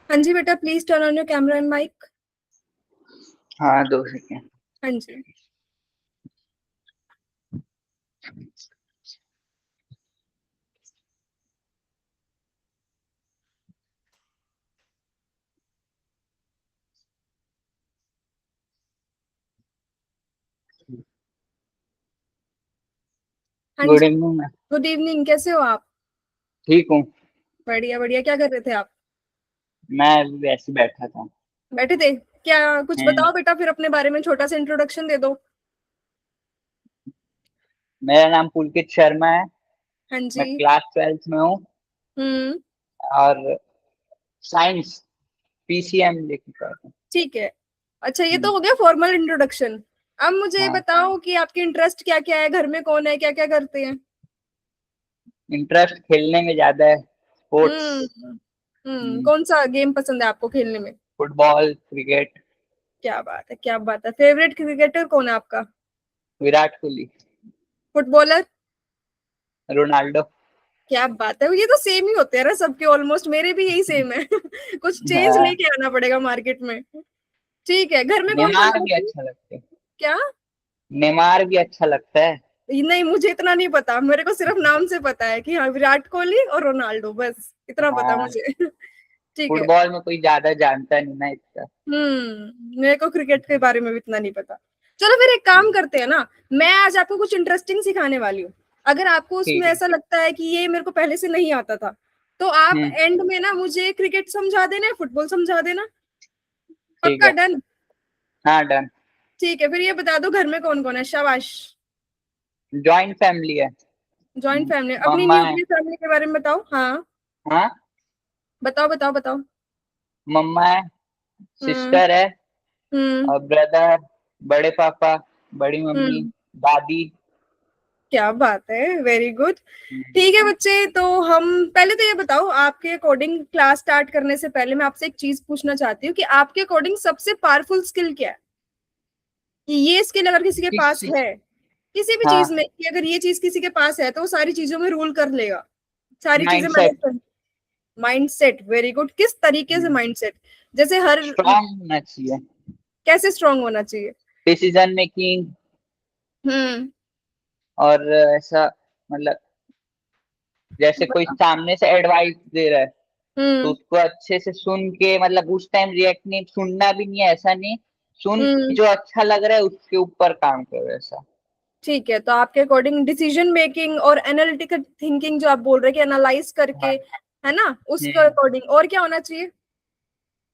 हाँ जी बेटा, please turn on your camera and mic. हाँ 2 सेकेंड। हाँ जी। हाँ गुड जी। Evening ma'am. गुड इवनिंग, कैसे हो आप? ठीक हूँ। बढ़िया बढ़िया, क्या कर रहे थे आप? मैं अभी वैसे बैठा था। बैठे थे क्या? कुछ हम्म, बताओ बेटा, फिर अपने बारे में छोटा सा इंट्रोडक्शन दे दो। मेरा नाम पुलकित शर्मा है। हाँ मैं जी। क्लास 12th में हूँ हम्म। और साइंस पीसीएम लेके पढ़ता हूँ। ठीक है। अच्छा, ये हम्म, तो हो गया फॉर्मल इंट्रोडक्शन। अब मुझे हाँ। बताओ कि आपके इंटरेस्ट क्या क्या है, घर में कौन है, क्या क्या करते हैं? इंटरेस्ट खेलने में ज्यादा है, स्पोर्ट्स। हम्म। कौन सा गेम पसंद है आपको खेलने में? Football, cricket. क्या बात है, क्या बात है। फेवरेट क्रिकेटर कौन है आपका? विराट कोहली। फुटबॉलर? रोनाल्डो। क्या बात है, ये तो सेम ही होते हैं ना सबके, ऑलमोस्ट मेरे भी यही सेम है। कुछ चेंज हाँ, लेके आना पड़ेगा मार्केट में। ठीक है, घर में कौन कौन नेमार भी रहते हैं? अच्छा लगता है। क्या? नेमार भी अच्छा लगता है। नहीं, मुझे इतना नहीं पता, मेरे को सिर्फ नाम से पता है कि हाँ, विराट कोहली और रोनाल्डो, बस इतना पता हाँ, मुझे। ठीक है। फुटबॉल में कोई ज्यादा जानता नहीं ना इतना। मेरे को क्रिकेट के बारे में भी इतना नहीं पता। चलो फिर एक काम करते हैं ना, मैं आज आपको कुछ इंटरेस्टिंग सिखाने वाली हूँ। अगर आपको उसमें ठीक है। ऐसा लगता है कि ये मेरे को पहले से नहीं आता था, तो आप हम्म। एंड में ना मुझे क्रिकेट समझा देना, फुटबॉल समझा देना। ठीक पक्का है। डन? हाँ डन। ठीक है, फिर ये बता दो घर में कौन कौन है। शाबाश। जॉइंट फैमिली है। Joint family. अपनी मम्मा है। न्यूक्लियर फैमिली के बारे में बताओ। हाँ, हाँ। बताओ बताओ बताओ। मम्मा है, हम्म। सिस्टर है हम्म। और ब्रदर, बड़े पापा, बड़ी मम्मी, हम्म। दादी। क्या बात है, वेरी गुड। हम्म, ठीक है बच्चे, तो हम पहले तो ये बताओ, आपके अकॉर्डिंग क्लास स्टार्ट करने से पहले मैं आपसे एक चीज पूछना चाहती हूँ कि आपके अकॉर्डिंग सबसे पावरफुल स्किल क्या है? कि ये स्किल अगर किसी के पास किसी। है, किसी भी चीज हाँ। में, कि अगर ये चीज किसी के पास है तो वो सारी चीजों में रूल कर लेगा, सारी चीजें मैनेज माइंडसेट। कर। Mind set, very good. किस तरीके से माइंड सेट? जैसे हर, स्ट्रांग होना चाहिए। कैसे स्ट्रांग होना चाहिए? Decision making. हम्म। और ऐसा, मतलब जैसे कोई बता। सामने से एडवाइस दे रहा है तो हम्म। उसको अच्छे से सुन के, मतलब उस टाइम रिएक्ट नहीं, सुनना भी नहीं है ऐसा नहीं, सुन के हम्म। जो अच्छा लग रहा है उसके ऊपर काम करो ऐसा। ठीक है, तो आपके अकॉर्डिंग डिसीजन मेकिंग और एनालिटिकल थिंकिंग जो आप बोल रहे हैं कि एनालाइज करके, हाँ। है ना, उसके हम्म। अकॉर्डिंग और क्या होना चाहिए?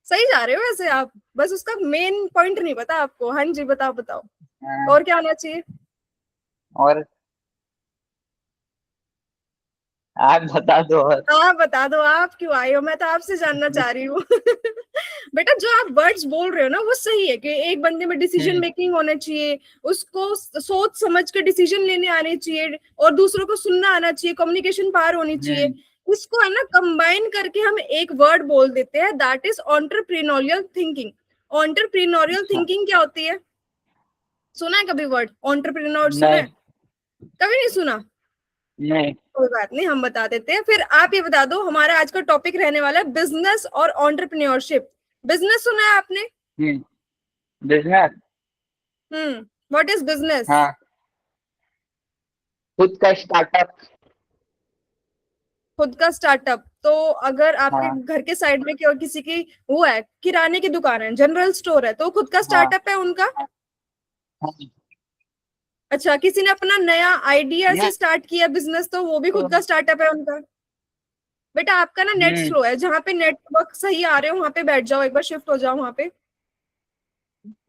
सही जा रहे हो वैसे आप, बस उसका मेन पॉइंट नहीं पता आपको। हाँ जी, बताओ बताओ। हाँ, और क्या होना चाहिए? और आप बता दो और। आप बता दो, आप क्यों आए हो, मैं तो आपसे जानना चाह रही हूँ। बेटा, जो आप वर्ड्स बोल रहे हो ना वो सही है कि एक बंदे में डिसीजन हम्म। मेकिंग होना चाहिए, उसको सोच समझ के डिसीजन लेने आने चाहिए, और दूसरों को सुनना आना चाहिए, कम्युनिकेशन पावर होनी चाहिए। हम्म। इसको है ना कंबाइन करके हम एक वर्ड बोल देते हैं, दैट इज ऑन्टरप्रीनोरियल थिंकिंग। ऑन्टरप्रीनोरियल अच्छा। थिंकिंग क्या होती है? सुना है कभी वर्ड ऑन्टरप्रीनोर? सुना नहीं। है? कभी नहीं सुना? नहीं। कोई बात नहीं, हम बता देते हैं। फिर आप ये बता दो, हमारा आज का टॉपिक रहने वाला है बिजनेस और एंटरप्रेन्योरशिप। बिजनेस सुना है आपने? बिजनेस। What is business? हाँ, खुद का स्टार्टअप। खुद का स्टार्टअप। तो अगर आपके हाँ। घर के साइड में किसी की वो है, किराने की दुकान है, जनरल स्टोर है, तो खुद का हाँ। स्टार्टअप है उनका। हाँ। अच्छा, किसी ने अपना नया आइडिया से नहीं स्टार्ट किया बिजनेस, तो वो भी तो। खुद का स्टार्टअप है उनका। बेटा, आपका ना नेट हम्म। स्लो है, जहाँ पे नेटवर्क सही आ रहे हो वहां पे बैठ जाओ, एक बार शिफ्ट हो जाओ वहां पे।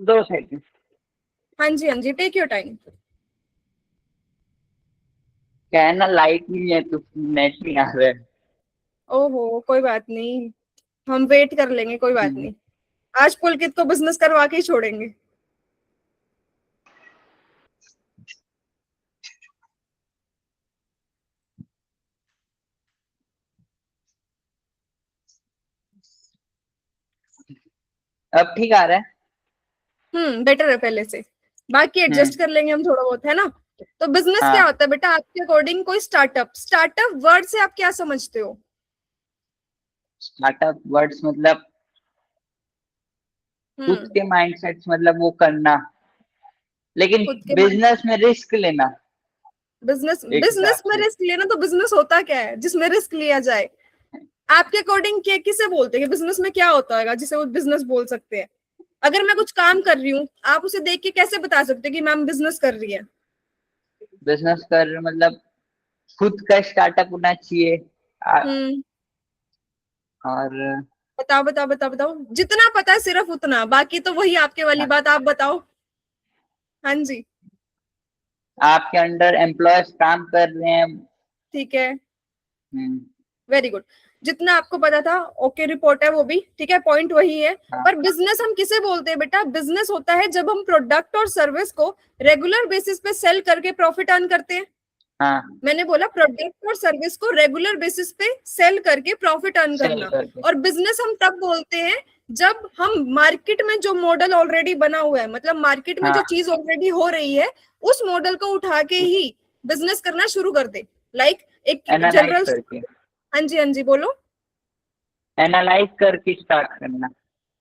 2 सेकंड। हाँ जी हाँ जी, टेक योर टाइम। क्या है ना, लाइट नहीं है तो नेट नहीं आ रहा है। ओहो, कोई बात नहीं, हम वेट कर लेंगे, कोई बात हम्म, नहीं। आज पुलकित को बिजनेस करवा के ही छोड़ेंगे। अब ठीक आ रहा है। बेटर है पहले से। बाकी हम्म। एडजस्ट कर लेंगे हम थोड़ा बहुत, है ना। तो बिजनेस क्या हाँ, होता है बेटा आपके अकॉर्डिंग? कोई स्टार्टअप, स्टार्टअप वर्ड से आप क्या समझते हो? स्टार्टअप वर्ड्स मतलब खुद के माइंडसेट मतलब वो करना, लेकिन खुद के बिजनेस में रिस्क लेना। बिजनेस एक हिसाब बिजनेस में से रिस्क लेना, तो बिजनेस होता क्या है जिसमें रिस्क लिया जाए? आपके अकॉर्डिंग क्या, किसे बोलते हैं बिजनेस में क्या होता है जिसे वो बिजनेस बोल सकते हैं? अगर मैं कुछ काम कर रही हूँ, आप उसे देख के कैसे बता सकते हैं कि मैम बिजनेस कर रही है? बिजनेस कर मतलब खुद का स्टार्टअप होना चाहिए। हम्म। और बताओ बताओ बताओ बताओ, जितना पता है सिर्फ उतना, बाकी तो वही आपके वाली बात, आप बताओ। हाँ जी। आपके अंडर एम्प्लॉयज काम कर रहे हैं। ठीक है, हम्म, वेरी गुड। जितना आपको पता था, ओके, रिपोर्ट है वो भी ठीक है, पॉइंट वही है। हाँ पर बिजनेस हम किसे बोलते हैं बेटा? बिजनेस होता है जब हम प्रोडक्ट और सर्विस को रेगुलर बेसिस पे सेल करके प्रॉफिट अर्न करते हैं। हाँ, मैंने बोला प्रोडक्ट और सर्विस को रेगुलर बेसिस पे सेल करके प्रॉफिट अर्न सेल करना। करके। और बिजनेस हम तब बोलते हैं जब हम मार्केट में जो मॉडल ऑलरेडी बना हुआ है, मतलब मार्केट में जो हाँ, चीज ऑलरेडी हो रही है, उस मॉडल को उठा के ही बिजनेस करना शुरू कर दे। लाइक एक एनालाइज जनरल। करके, हाँ जी, हाँ जी, बोलो। एनालाइज करके स्टार्ट करना।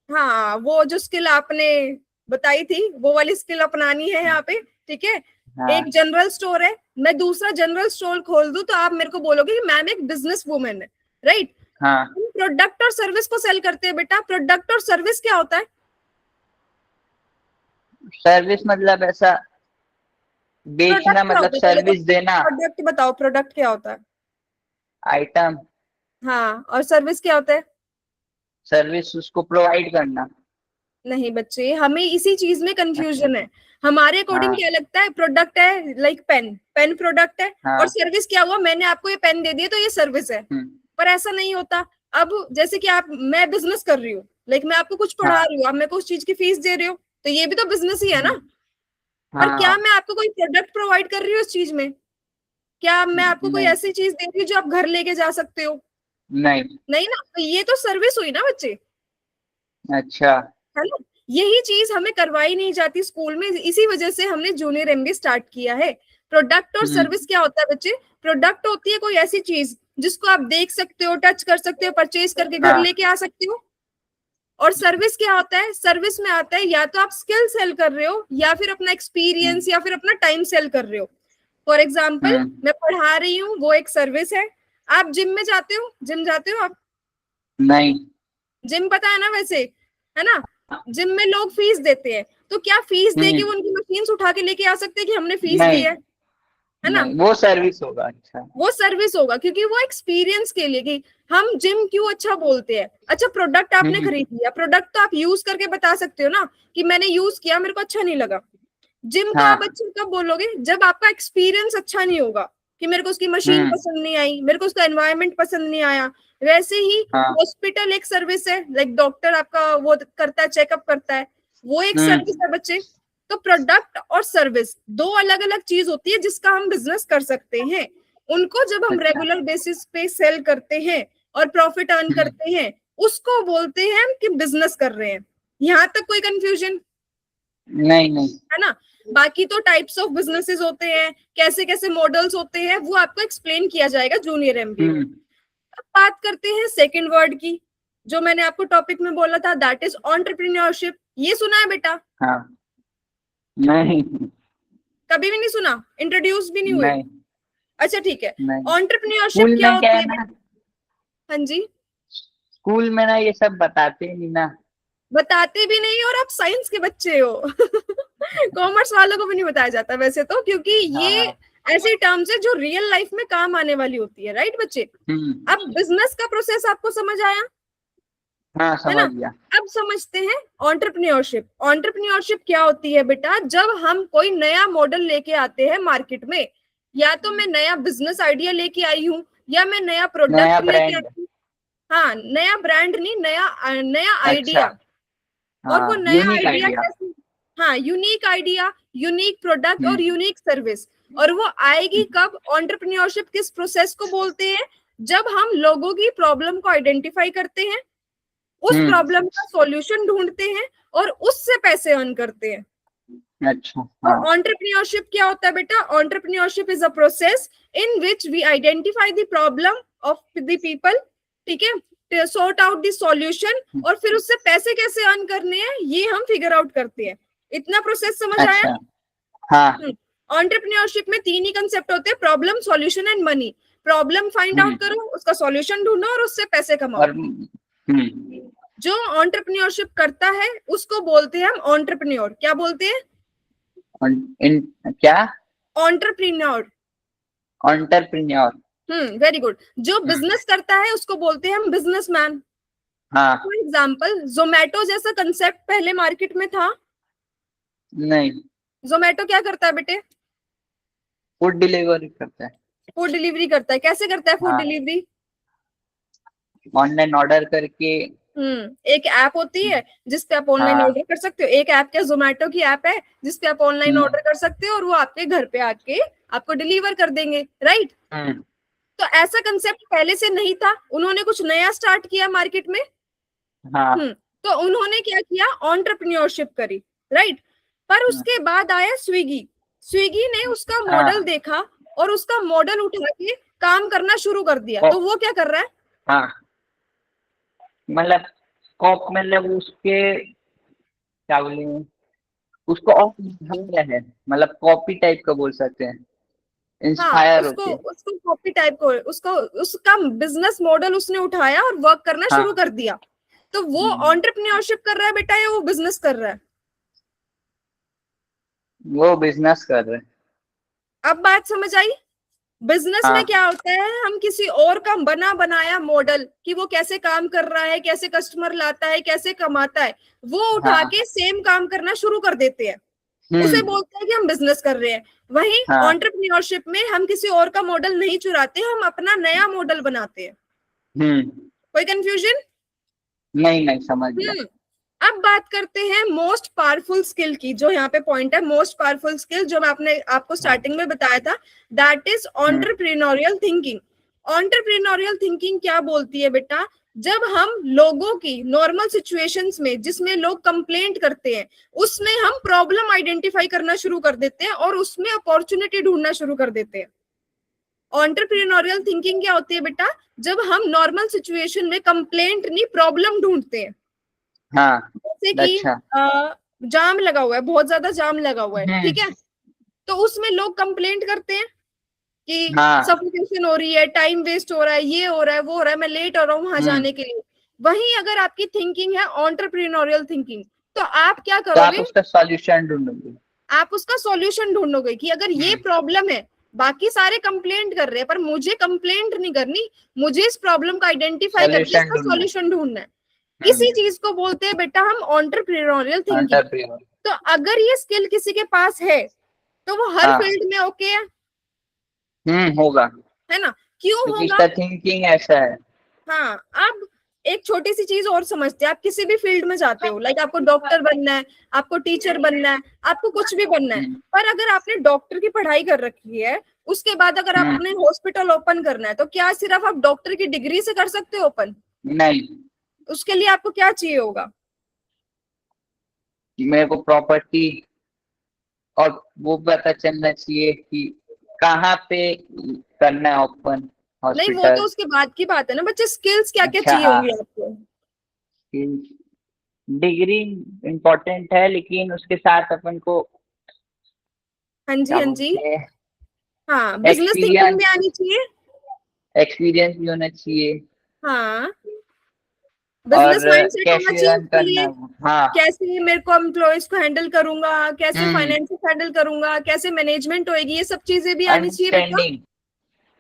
हाँ, वो जो स्किल आपने बताई थी, वो वाली स्किल अपनानी है यहाँ पे, ठीक है। हाँ एक जनरल स्टोर है, मैं दूसरा जनरल स्टोर खोल दूं, तो आप मेरे को बोलोगे कि मैम एक बिजनेस वुमेन है, राइट? हाँ। हम प्रोडक्ट और सर्विस को सेल करते हैं बेटा। प्रोडक्ट और सर्विस क्या होता है? सर्विस मतलब ऐसा प्रोडक्ट बेचना, क्या मतलब होता है पहले तो? सर्विस देना। प्रोडक्ट बताओ, प्रोडक्ट क्या होता है? आइटम। हाँ, और सर्विस क्या होता है? सर्विस उसको प्रोवाइड करना। नहीं बच्चे, हमें इसी चीज में अच्छा। कंफ्यूजन है। हमारे अकॉर्डिंग हाँ क्या लगता है? प्रोडक्ट है, लाइक पेन, पेन प्रोडक्ट है। और हाँ। सर्विस क्या हुआ? मैंने आपको ये पेन दे दिया तो ये सर्विस है। हम्म, पर ऐसा नहीं होता। अब जैसे कि आप, मैं बिजनेस कर रही हूँ, लाइक मैं आपको कुछ पढ़ा हाँ। रही हूँ, आप मेरे को उस चीज की फीस दे रहे हो, तो ये भी तो बिजनेस ही है ना। पर क्या हाँ। मैं आपको कोई प्रोडक्ट प्रोवाइड कर रही हूँ इस चीज में? क्या मैं आपको कोई नहीं, ऐसी चीज दे रही हूँ जो आप घर लेके जा सकते हो? नहीं। नहीं ना, तो ये तो सर्विस हुई ना बच्चे, अच्छा। है ना। यही चीज हमें करवाई नहीं जाती स्कूल में, इसी वजह से हमने जूनियर एमबीए स्टार्ट किया है। प्रोडक्ट और सर्विस हम्म, क्या होता है बच्चे? प्रोडक्ट होती है कोई ऐसी चीज जिसको आप देख सकते हो, टच कर सकते हो, परचेज करके घर हाँ। लेके आ सकते हो। और सर्विस क्या होता है? सर्विस में आता है या तो आप स्किल सेल कर रहे हो, या फिर अपना एक्सपीरियंस, हम्म, या फिर अपना टाइम सेल कर रहे हो। फॉर एग्जाम्पल, हम्म, मैं पढ़ा रही हूँ, वो एक सर्विस है। आप जिम में जाते हो, जिम जाते हो आप? नहीं। जिम पता है ना वैसे, है ना। जिम में लोग फीस देते हैं, तो क्या फीस दे के वो हम्म, उनकी मशीन्स उठा के लेके आ सकते हैं कि हमने फीस दी नहीं, है ना। नहीं, वो सर्विस होगा। अच्छा। वो सर्विस होगा, क्योंकि वो एक्सपीरियंस के लिए कि हम जिम क्यों अच्छा बोलते हैं। अच्छा, प्रोडक्ट आपने हम्म, खरीद लिया, प्रोडक्ट तो आप यूज करके बता सकते हो ना कि मैंने यूज किया, मेरे को अच्छा नहीं लगा। जिम को आप हाँ। अच्छा कब बोलोगे? जब आपका एक्सपीरियंस अच्छा नहीं होगा, कि मेरे को उसकी मशीन हम्म, पसंद नहीं आई, मेरे को उसका एनवायरनमेंट पसंद नहीं आया। वैसे ही हाँ। हॉस्पिटल एक सर्विस है, लाइक डॉक्टर आपका वो करता है, चेकअप करता है, वो एक सर्विस हम्म, है बच्चे। तो प्रोडक्ट और सर्विस दो अलग अलग चीज होती है जिसका हम बिजनेस कर सकते हैं। उनको जब हम अच्छा। रेगुलर बेसिस पे सेल करते हैं और प्रॉफिट अर्न हम्म, करते हैं, उसको बोलते हैं कि बिजनेस कर रहे हैं। यहां तक कोई कंफ्यूजन नहीं, नहीं। है ना? बाकी तो टाइप्स ऑफ बिजनेसेस होते हैं, कैसे कैसे मॉडल्स होते हैं, वो आपको एक्सप्लेन किया जाएगा जूनियर एमबीए में। हम्म, अब बात करते हैं सेकंड वर्ड की, जो मैंने आपको टॉपिक में बोला था, दैट इज एंटरप्रेन्योरशिप। ये सुना है बेटा? हाँ। नहीं, कभी भी नहीं सुना? इंट्रोड्यूस भी नहीं हुए? नहीं, अच्छा ठीक है। नहीं। एंटरप्रेन्योरशिप स्कूल क्या में क्या होती है है ना, बेटा? हाँ जी। स्कूल में ना ये सब बताते ही नहीं ना। बताते भी नहीं, और आप साइंस के बच्चे हो। कॉमर्स वालों को भी नहीं बताया जाता वैसे तो, क्योंकि ये हाँ। ऐसी टर्म्स है जो रियल लाइफ में काम आने वाली होती है, राइट बच्चे? हम्म। अब बिजनेस का प्रोसेस आपको समझ आया, हाँ, है ना। समझ गया। अब समझते हैं एंटरप्रेन्योरशिप। एंटरप्रेन्योरशिप क्या होती है बेटा? जब हम कोई नया मॉडल लेके आते हैं मार्केट में, या तो मैं नया बिजनेस आइडिया लेके आई हूँ, या मैं नया नया प्रोडक्ट लेके ब्रांड। आई हूँ। हाँ, नया ब्रांड नहीं, नया नया अच्छा। आइडिया। और वो हाँ, नया यूनिक आइडिया आइडिया। कैसे? हाँ, यूनिक आइडिया, यूनिक प्रोडक्ट और हम्म, यूनिक सर्विस। और वो आएगी कब? एंटरप्रेन्योरशिप किस प्रोसेस को बोलते हैं? जब हम लोगों की प्रॉब्लम को आइडेंटिफाई करते हैं, उस हम्म। प्रॉब्लम का सॉल्यूशन ढूंढते हैं, और उससे पैसे अर्न करते हैं। अच्छा। तो हाँ। एंटरप्रेन्योरशिप क्या होता है बेटा? Entrepreneurship is a process in which we identify the problem of the people, ठीक है, सॉर्ट आउट द सॉल्यूशन, और फिर उससे पैसे कैसे अर्न करने हैं ये हम फिगर आउट करते हैं। इतना प्रोसेस समझ आया? अच्छा, हाँ, एंटरप्रेन्योरशिप में 3 ही कंसेप्ट होते हैं, problem, solution and money. Problem find out करो, उसका सॉल्यूशन ढूंढो और उससे पैसे कमाओ। और जो एंटरप्रेन्योरशिप करता है उसको बोलते हैं हम एंटरप्रेन्योर। क्या बोलते हैं? क्या? एंटरप्रेन्योर। एंटरप्रेन्योर। Very good. जो बिजनेस करता है उसको बोलते हैं हम बिजनेसमैन। हाँ, फॉर एग्जाम्पल, जोमेटो जैसा कंसेप्ट पहले मार्केट में था? नहीं, जोमेटो क्या करता है बेटे? फूड डिलीवरी करता है। फूड डिलीवरी करता है। कैसे करता है फूड हाँ, डिलीवरी? ऑनलाइन ऑर्डर करके। एक ऐप होती है जिसपे आप ऑनलाइन हाँ, ऑर्डर कर सकते हो। एक ऐप क्या, जोमेटो की ऐप है जिसपे आप ऑनलाइन ऑर्डर कर सकते हो और वो आपके घर पे आके आपको डिलीवर कर देंगे, राइट? तो ऐसा कंसेप्ट पहले से नहीं था, उन्होंने कुछ नया स्टार्ट किया मार्केट में। हाँ, तो उन्होंने क्या किया, एंटरप्रेन्योरशिप करी, राइट? पर उसके बाद आया स्विगी। स्विगी ने उसका मॉडल देखा और उसका मॉडल उठा के काम करना शुरू कर दिया। तो वो क्या कर रहा है? हाँ, मतलब मतलब उसके क्या बोले, उसको ऑफ है, मतलब कॉपी टाइप का बोल सकते हैं, इंस्पायर उसको होके। उसको कॉपी टाइप को उसको उसका बिजनेस मॉडल उसने उठाया और वर्क करना हाँ, शुरू कर दिया। तो वो एंटरप्रेन्योरशिप कर रहा है बेटा या वो बिजनेस कर रहा है? वो बिजनेस कर रहे हैं। अब बात समझ आई? बिजनेस में हाँ, क्या होता है, हम किसी और का बना बनाया मॉडल कि वो कैसे काम कर रहा है, कैसे कस्टमर लाता है, कैसे कमाता है, वो उठा हाँ, के सेम काम करना शुरू कर देते हैं। उसे बोलते हैं कि हम बिजनेस कर रहे हैं। वहीं हाँ, एंटरप्रेन्योरशिप में हम किसी और का मॉडल नहीं चुराते, हम अपना नया मॉडल बनाते हैं। कोई कंफ्यूजन? नहीं, नहीं समझ गया। अब बात करते हैं मोस्ट पावरफुल स्किल की, जो यहाँ पे पॉइंट है, मोस्ट पावरफुल स्किल जो मैं आपने आपको स्टार्टिंग में बताया था, that is entrepreneurial thinking. Entrepreneurial thinking क्या बोलती है बेटा? जब हम लोगों की नॉर्मल सिचुएशंस में जिसमें लोग कंप्लेंट करते हैं उसमें हम प्रॉब्लम आइडेंटिफाई करना शुरू कर देते हैं और उसमें अपॉर्चुनिटी ढूंढना शुरू कर देते हैं। एंटरप्रेन्योरियल थिंकिंग क्या होती है बेटा? जब हम नॉर्मल सिचुएशन में कंप्लेंट नहीं, प्रॉब्लम ढूंढते हैं। हाँ, जैसे कि अच्छा, जाम लगा हुआ है, बहुत ज्यादा जाम लगा हुआ है, ठीक है? तो उसमें लोग कंप्लेंट करते हैं कि हाँ, सफोकेशन हो रही है, टाइम वेस्ट हो रहा है, ये हो रहा है, वो हो रहा है, मैं लेट हो रहा हूँ वहां जाने के लिए। वहीं अगर आपकी थिंकिंग है एंटरप्रेन्योरियल थिंकिंग, तो आप क्या तो आप करोगे? उसका सॉल्यूशन ढूंढोगे। आप उसका सॉल्यूशन ढूंढोगे कि अगर ये प्रॉब्लम है, बाकी सारे कंप्लेंट कर रहे हैं पर मुझे कंप्लेंट नहीं करनी, मुझे इस प्रॉब्लम को आइडेंटिफाई करके इसका सॉल्यूशन ढूंढना है। इसी चीज को बोलते हैं बेटा हम एंटरप्रेन्योरियल थिंकिंग। तो अगर ये स्किल किसी के पास है तो वो हर फील्ड में ओके है, होगा, है ना? क्यों क्योंकि होगा? इसका थिंकिंग ऐसा है। हाँ। अब एक छोटी सी चीज और समझते हैं, आप किसी भी फील्ड में जाते हो, लाइक आपको डॉक्टर बनना है, आपको टीचर बनना है, आपको कुछ भी बनना है, पर अगर आपने डॉक्टर की पढ़ाई कर रखी है, उसके बाद अगर आपने हॉस्पिटल ओपन करना है तो क्या सिर्फ आप डॉक्टर की डिग्री से कर सकते हो ओपन? नहीं, उसके लिए आपको क्या चाहिए होगा? मेरे को प्रॉपर्टी और वो पता चलना चाहिए कि कहाँ पे करना है ओपन नहीं, वो तो हॉस्पिटल। उसके बाद की बात है ना बच्चे। स्किल्स क्या क्या अच्छा, चाहिए हाँ, होंगी आपको? डिग्री इम्पोर्टेंट है लेकिन उसके साथ अपन को हाँ जी, क्या हाँ जी। बोलते हैं, हाँ, बिजनेस थिंकिंग भी आनी चाहिए। एक्सपीरियंस भी होना चाहिए हाँ, और बिजनेस माइंडसेट होना कैसे चाहिए रन उसके करना लिए। है वो। हाँ, कैसे मेरे को एम्प्लॉयज को हैंडल करूंगा, कैसे हम्म, फाइनेंस हैंडल करूंगा, कैसे मैनेजमेंट होएगी, ये सब चीजें भी आनी चाहिए बेटा। अंडरस्टैंडिंग।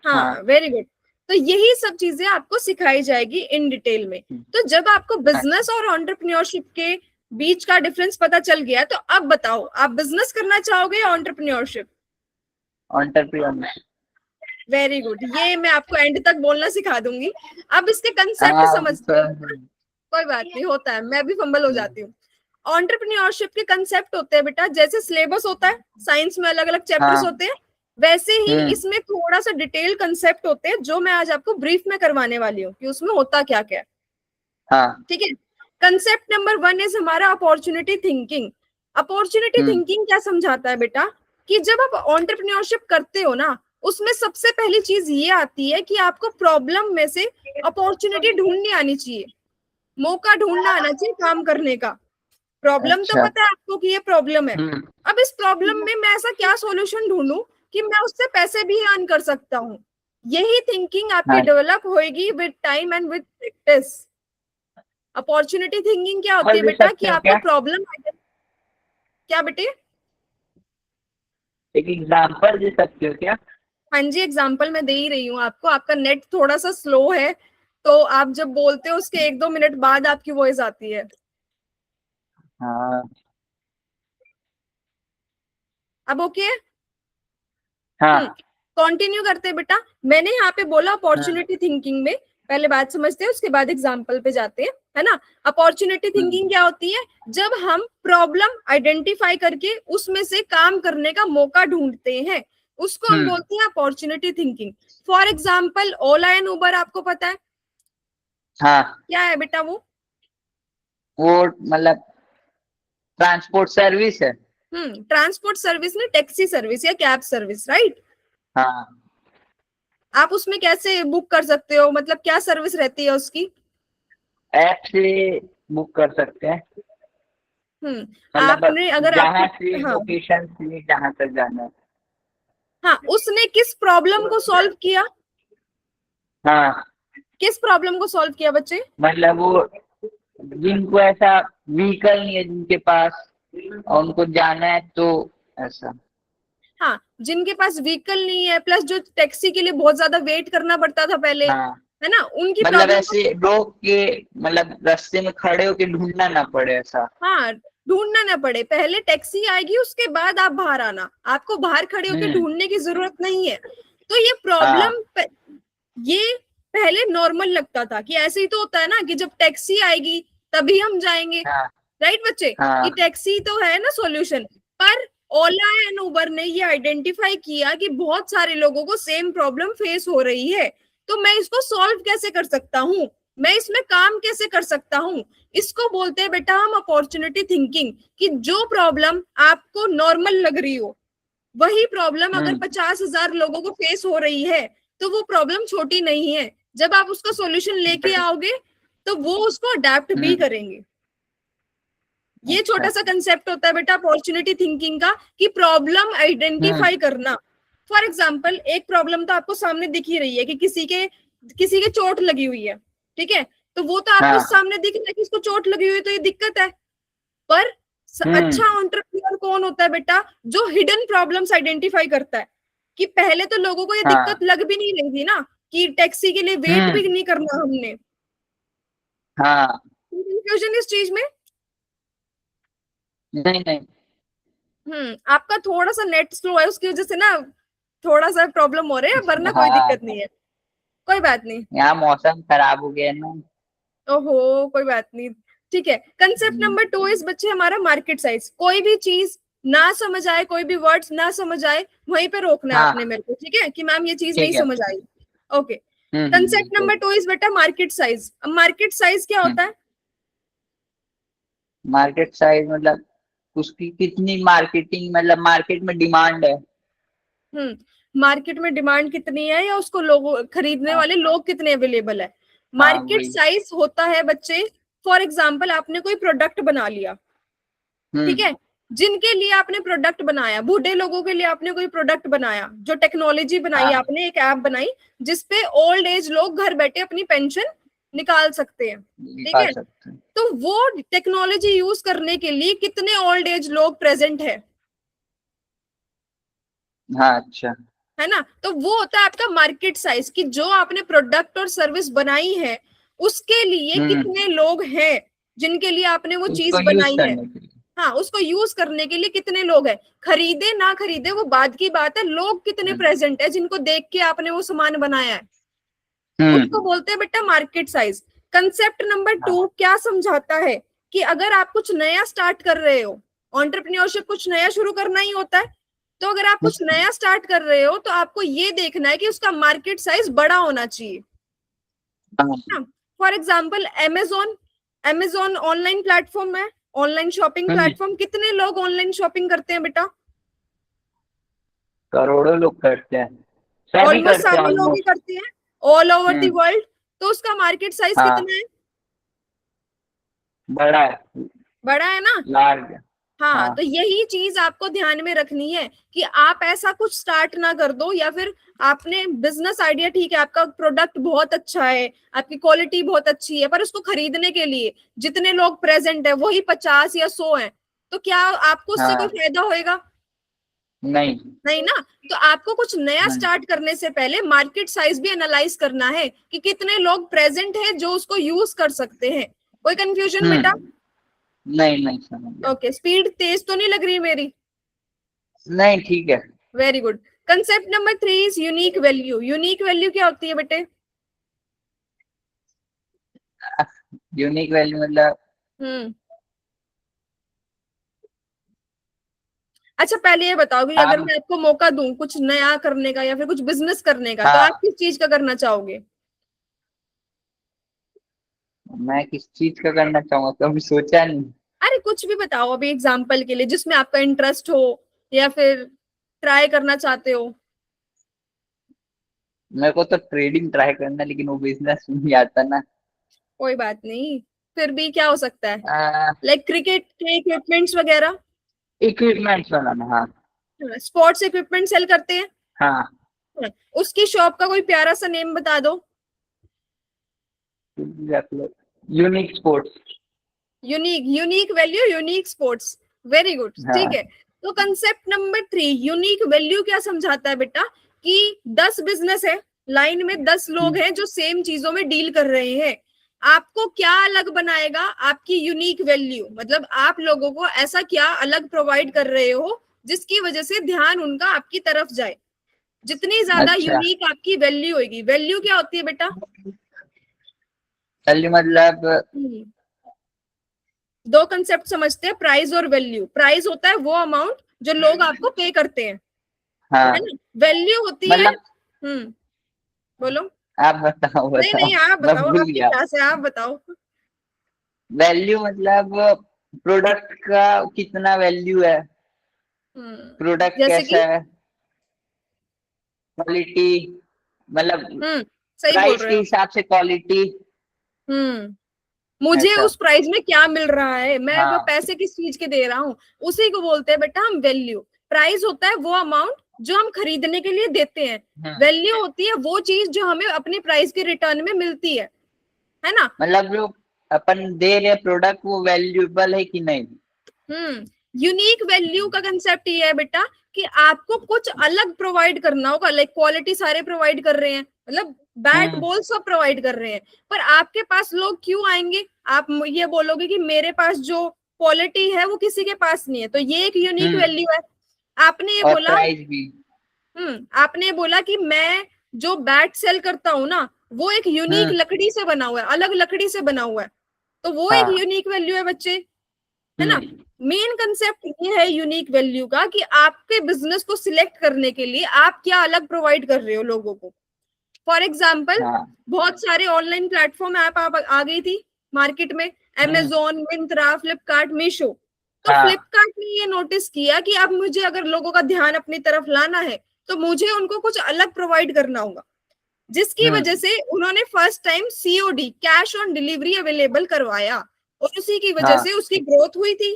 हाँ, हाँ, वेरी गुड। तो यही सब चीजें आपको सिखाई जाएगी इन डिटेल में। तो जब आपको बिजनेस और एंटरप्रेन्योरशिप के बीच का डिफरेंस पता चल गया, तो अब बताओ आप बिजनेस करना चाहोगे या एंटरप्रेन्योरशिप? एंटरप्रेन्योर। वेरी गुड, ये मैं आपको एंड तक बोलना सिखा दूंगी। अब इसके कंसेप्ट हाँ, समझते हैं। कोई बात नहीं, होता है, मैं भी फंबल हो जाती हूँ। एंटरप्रेन्योरशिप के कंसेप्ट होते हैं बेटा, जैसे सिलेबस होता है साइंस में, अलग अलग चैप्टर्स हाँ, होते हैं, वैसे ही इसमें थोड़ा सा डिटेल कंसेप्ट होते हैं जो मैं आज आपको ब्रीफ में करवाने वाली हूँ कि उसमें होता क्या क्या है। हाँ, ठीक है। कंसेप्ट नंबर 1 इज हमारा अपॉर्चुनिटी थिंकिंग। अपॉर्चुनिटी थिंकिंग क्या समझाता है बेटा? कि जब आप एंटरप्रेन्योरशिप करते हो ना, उसमें सबसे पहली चीज ये आती है कि आपको प्रॉब्लम में से अपॉर्चुनिटी ढूंढनी आनी चाहिए, मौका ढूंढना आना चाहिए काम करने का। प्रॉब्लम तो अच्छा। पता है आपको कि ये प्रॉब्लम है, हम्म। अब इस प्रॉब्लम में मैं ऐसा क्या सॉल्यूशन ढूंढूं कि मैं उससे पैसे भी अर्न कर सकता हूँ। यही थिंकिंग आपकी हाँ, डेवलप होएगी with time and with practice. Opportunity thinking क्या होती और है भी बेटा कि सकते हो आपको क्या? प्रॉब्लम, क्या बेटे? एक एग्जांपल दे सकते हो क्या? हाँ जी, एग्जाम्पल मैं दे ही रही हूँ आपको। आपका नेट थोड़ा सा स्लो है, तो आप जब बोलते हो उसके 1-2 मिनट बाद आपकी वॉइस आती है। हाँ। अब ओके? हम्म, हाँ। कंटिन्यू करते हैं बेटा। मैंने यहाँ पे बोला हम्म। अपॉर्चुनिटी थिंकिंग में, पहले बात समझते हैं उसके बाद एग्जाम्पल पे जाते हैं, है ना। अपॉर्चुनिटी थिंकिंग क्या होती है? जब हम प्रॉब्लम आइडेंटिफाई करके उसमें से काम करने का मौका ढूंढते हैं, उसको हम हम्म। बोलते हैं opportunity thinking. For example Ola and Uber, आपको पता है हाँ, क्या है बेटा वो मतलब ट्रांसपोर्ट सर्विस है। ट्रांसपोर्ट सर्विस में टैक्सी सर्विस या कैब सर्विस, राइट। हाँ, आप उसमें कैसे बुक कर सकते हो, मतलब क्या सर्विस रहती है उसकी? ऐप से बुक कर सकते हैं। मतलब आपने अगर आपको, जहाँ से हाँ लोकेशन से जहाँ तक जाना है। हाँ, उसने किस प्रॉब्लम को सॉल्व किया? हाँ, किस प्रॉब्लम को सॉल्व किया बच्चे? मतलब वो जिनको ऐसा व्हीकल नहीं है जिनके पास, और उनको जाना है तो ऐसा। हाँ, जिनके पास व्हीकल नहीं है, प्लस जो टैक्सी के लिए बहुत ज्यादा वेट करना पड़ता था पहले, हाँ, है ना, उनकी मतलब प्रॉब्लम को, ऐसे रोक के, मतलब रास्ते में खड़े होके ढूंढना ना पड़े ऐसा। हाँ, ढूंढना ना पड़े। पहले टैक्सी आएगी उसके बाद आप बाहर आना, आपको बाहर खड़े होकर हम्म। ढूंढने की जरूरत नहीं है। तो ये हाँ। प्रॉब्लम, ये पहले नॉर्मल लगता था कि ऐसे ही तो होता है ना कि जब टैक्सी आएगी तभी हम जाएंगे, हाँ। राइट बच्चे, कि हाँ। टैक्सी तो है ना सॉल्यूशन। पर ओला एंड उबर ने ये आइडेंटिफाई किया कि बहुत सारे लोगों को सेम प्रॉब्लम फेस हो रही है, तो मैं इसको सॉल्व कैसे कर सकता हूँ, मैं इसमें काम कैसे कर सकता हूँ। इसको बोलते हैं बेटा हम अपॉर्चुनिटी थिंकिंग, कि जो प्रॉब्लम आपको नॉर्मल लग रही हो, वही प्रॉब्लम अगर हम्म। 50,000 लोगों को फेस हो रही है, तो वो प्रॉब्लम छोटी नहीं है। जब आप उसका सॉल्यूशन लेके आओगे तो वो उसको अडेप्ट भी हम्म। करेंगे। ये छोटा अच्छा। सा कंसेप्ट होता है बेटा अपॉर्चुनिटी थिंकिंग का, कि प्रॉब्लम हम्म। आइडेंटिफाई करना। फॉर एग्जाम्पल एक प्रॉब्लम तो आपको सामने दिख ही रही है कि किसी के चोट लगी हुई है, ठीक है, तो वो तो आपको हाँ। सामने दिख रहा है कि इसको चोट लगी हुई है, तो ये दिक्कत है। पर हम्म। अच्छा एंटरप्रेन्योर कौन होता है बेटा? जो हिडन प्रॉब्लम्स आइडेंटिफाई करता है, कि पहले तो लोगों को ये दिक्कत हाँ। लग भी नहीं रही थी ना, कि टैक्सी के लिए वेट हम्म। भी नहीं करना हमने। हाँ। कंफ्यूजन इस चीज में। नहीं नहीं। आपका थोड़ा सा नेट स्लो है, उसकी वजह से ना थोड़ा सा प्रॉब्लम हो रहा है, वरना कोई हाँ, दिक्कत नहीं है, कोई बात नहीं। यहाँ मौसम खराब हो गया है ना। ओहो, कोई बात नहीं। ठीक है, कंसेप्ट नंबर 2 इस बच्चे हमारा मार्केट साइज। कोई भी चीज ना समझ आए, कोई भी वर्ड्स ना समझ आए, वहीं पे रोकना है आपने हाँ, मेरे को, ठीक है, कि मैम ये चीज नहीं ठीक है। समझ आई। ओके, कंसेप्ट बिल्कुल। नंबर 2 इज बेटा मार्केट साइज। अब मार्केट साइज क्या होता है? मार्केट साइज मतलब उसकी कितनी मार्केटिंग, मतलब मार्केट में डिमांड है। मार्केट में डिमांड कितनी है, या उसको लोग खरीदने हाँ। वाले लोग कितने अवेलेबल है। हाँ, मार्केट वही। साइज होता है बच्चे, फॉर एग्जाम्पल आपने कोई प्रोडक्ट बना लिया, ठीक हम्म। है, जिनके लिए आपने प्रोडक्ट बनाया, बूढ़े लोगों के लिए आपने कोई प्रोडक्ट बनाया, जो टेक्नोलॉजी बनाई, हाँ, आपने एक ऐप बनाई जिसपे ओल्ड एज लोग घर बैठे अपनी पेंशन निकाल सकते हैं, ठीक निकाल है। सकते हैं। तो वो टेक्नोलॉजी यूज करने के लिए कितने ओल्ड एज लोग प्रेजेंट है हाँ, अच्छा। है ना। तो वो होता है आपका मार्केट साइज, कि जो आपने प्रोडक्ट और सर्विस बनाई है उसके लिए हम्म। कितने लोग हैं जिनके लिए आपने वो चीज उसको यूज बनाई है। करने के लिए। हाँ, उसको यूज करने के लिए कितने लोग हैं, खरीदे ना खरीदे वो बाद की बात है, लोग कितने हम्म। प्रेजेंट है जिनको देख के आपने वो सामान बनाया है, उसको हम्म। बोलते हैं बेटा मार्केट साइज। कंसेप्ट नंबर हाँ। 2 क्या समझाता है, कि अगर आप कुछ नया स्टार्ट कर रहे हो, एंटरप्रेन्योरशिप कुछ नया शुरू करना ही होता है, तो अगर आप कुछ हम्म। नया स्टार्ट कर रहे हो तो आपको ये देखना है कि उसका मार्केट साइज बड़ा होना चाहिए। हाँ, for example Amazon, Amazon online platform है, ऑनलाइन शॉपिंग हम्म। प्लेटफॉर्म। कितने लोग ऑनलाइन शॉपिंग करते हैं बेटा? करोड़ों लोग करते हैं, सभी ऑलमोस्ट करते हैं सारे लोग ही ऑलमोस्ट। करते हैं, all over the hmm. World. तो उसका मार्केट साइज हाँ कितना है? बड़ा है, बड़ा है ना? लार्ज। हाँ, हाँ तो यही चीज आपको ध्यान में रखनी है कि आप ऐसा कुछ स्टार्ट ना कर दो, या फिर आपने बिजनेस आइडिया, ठीक है, आपका प्रोडक्ट बहुत अच्छा है, आपकी क्वालिटी बहुत अच्छी है, पर उसको खरीदने के लिए जितने लोग प्रेजेंट है वही 50 या 100 हैं, तो क्या आपको उससे कोई हाँ। फायदा होएगा? नहीं नहीं ना। तो आपको कुछ नया नहीं। स्टार्ट करने से पहले मार्केट साइज भी एनालाइज करना है कि कितने लोग प्रेजेंट है जो उसको यूज कर सकते हैं। कोई कंफ्यूजन बेटा? नहीं नहीं समझ गया। ओके, स्पीड तेज तो नहीं लग रही मेरी? नहीं ठीक है। Very good. Concept number 3 is unique value. Unique value क्या होती है बेटे? यूनिक वैल्यू मतलब, हम्म अच्छा, पहले ये बताओ कि अगर आप, मैं आपको मौका दूं कुछ नया करने का या फिर कुछ बिजनेस करने का, तो आप हाँ, किस चीज का करना चाहोगे? मैं किस चीज का करना चाहूंगा कभी सोचा नहीं। अरे कुछ भी बताओ अभी एग्जाम्पल के लिए, जिसमें आपका इंटरेस्ट हो या फिर ट्राई करना चाहते हो। मेरे को तो ट्रेडिंग ट्राई करना, लेकिन वो बिजनेस नहीं आता ना। कोई बात नहीं, फिर भी क्या हो सकता है? लाइक क्रिकेट के इक्विपमेंट्स वगैरह? इक्विपमेंट्स बनाना, हाँ। स्पोर्ट्स इक्विपमेंट सेल करते हैं? हाँ हाँ, उसकी शॉप का कोई प्यारा सा नेम बता दो। Unique sports. Unique, unique value, unique sports. Very good, ठीक हाँ। है। तो कंसेप्ट नंबर 3, यूनिक वैल्यू क्या समझाता है बेटा? कि 10 बिजनेस है, लाइन में 10 लोग हैं जो सेम चीजों में डील कर रहे हैं। आपको क्या अलग बनाएगा? आपकी यूनिक वैल्यू, मतलब आप लोगों को ऐसा क्या अलग प्रोवाइड कर रहे हो जिसकी वजह से ध्यान उनका आपकी तरफ जाए। जितनी ज्यादा अच्छा, यूनिक आपकी वैल्यू होगी। वैल्यू क्या होती है बेटा? वैल्यू मतलब, हम्म, दो कंसेप्ट समझते हैं, प्राइस और वैल्यू। प्राइस होता है वो अमाउंट जो लोग आपको पे करते हैं, है हाँ ना? वैल्यू होती है, मतलब, बोलो। आप बताओ नहीं बताओ, नहीं, आप मैं बताओ, भूल आपकी गया। क्लास है, आप बताओ। वैल्यू मतलब प्रोडक्ट का कितना वैल्यू है, प्रोडक्ट जैसे कैसा कि, है, क्वालिटी, मतलब सही बोल प्राइस रहे के हो। हिसाब से क्वालिटी, हम्म मुझे ऐसा। उस प्राइस में क्या मिल रहा है, मैं वो हाँ। पैसे किस चीज के दे रहा हूँ, उसी को बोलते हैं बेटा हम वैल्यू। प्राइस होता है वो अमाउंट जो हम खरीदने के लिए देते हैं। हम्म वैल्यू होती है वो चीज जो हमें अपने प्राइस के रिटर्न में मिलती है ना? मतलब जो अपन दे रहे प्रोडक्ट वो वैल्यूएबल है कि नहीं। यूनिक वैल्यू का कंसेप्ट ये है बेटा कि आपको कुछ अलग प्रोवाइड करना होगा। लाइक क्वालिटी सारे प्रोवाइड कर रहे हैं, मतलब बैट हम्म बॉल सब प्रोवाइड कर रहे हैं, पर आपके पास लोग क्यों आएंगे? आप ये बोलोगे कि मेरे पास जो क्वालिटी है वो किसी के पास नहीं है, तो ये एक यूनिक हम्म वैल्यू है। आपने ये और बोला, प्राइस भी। आपने बोला कि मैं जो बैट सेल करता हूं ना, वो एक यूनिक हम्म लकड़ी से बना हुआ है, अलग लकड़ी से बना हुआ है, तो वो एक हाँ। यूनिक वैल्यू है बच्चे, है ना? हम्म मेन कंसेप्ट ये है यूनिक वैल्यू का कि आपके बिजनेस को सिलेक्ट करने के लिए आप क्या अलग प्रोवाइड कर रहे हो लोगों को। फॉर एग्जाम्पल, हाँ। बहुत सारे ऑनलाइन प्लेटफॉर्म ऐप आ गई थी मार्केट में, हम्म अमेजोन, मिंत्रा, फ्लिपकार्ट, मीशो। तो हाँ। फ्लिपकार्ट ने ये नोटिस किया कि अब मुझे अगर लोगों का ध्यान अपनी तरफ लाना है तो मुझे उनको कुछ अलग प्रोवाइड करना होगा, जिसकी वजह हम्म से उन्होंने first time COD, cash on delivery, available करवाया, और उसी की वजह हाँ। से उसकी ग्रोथ हुई थी,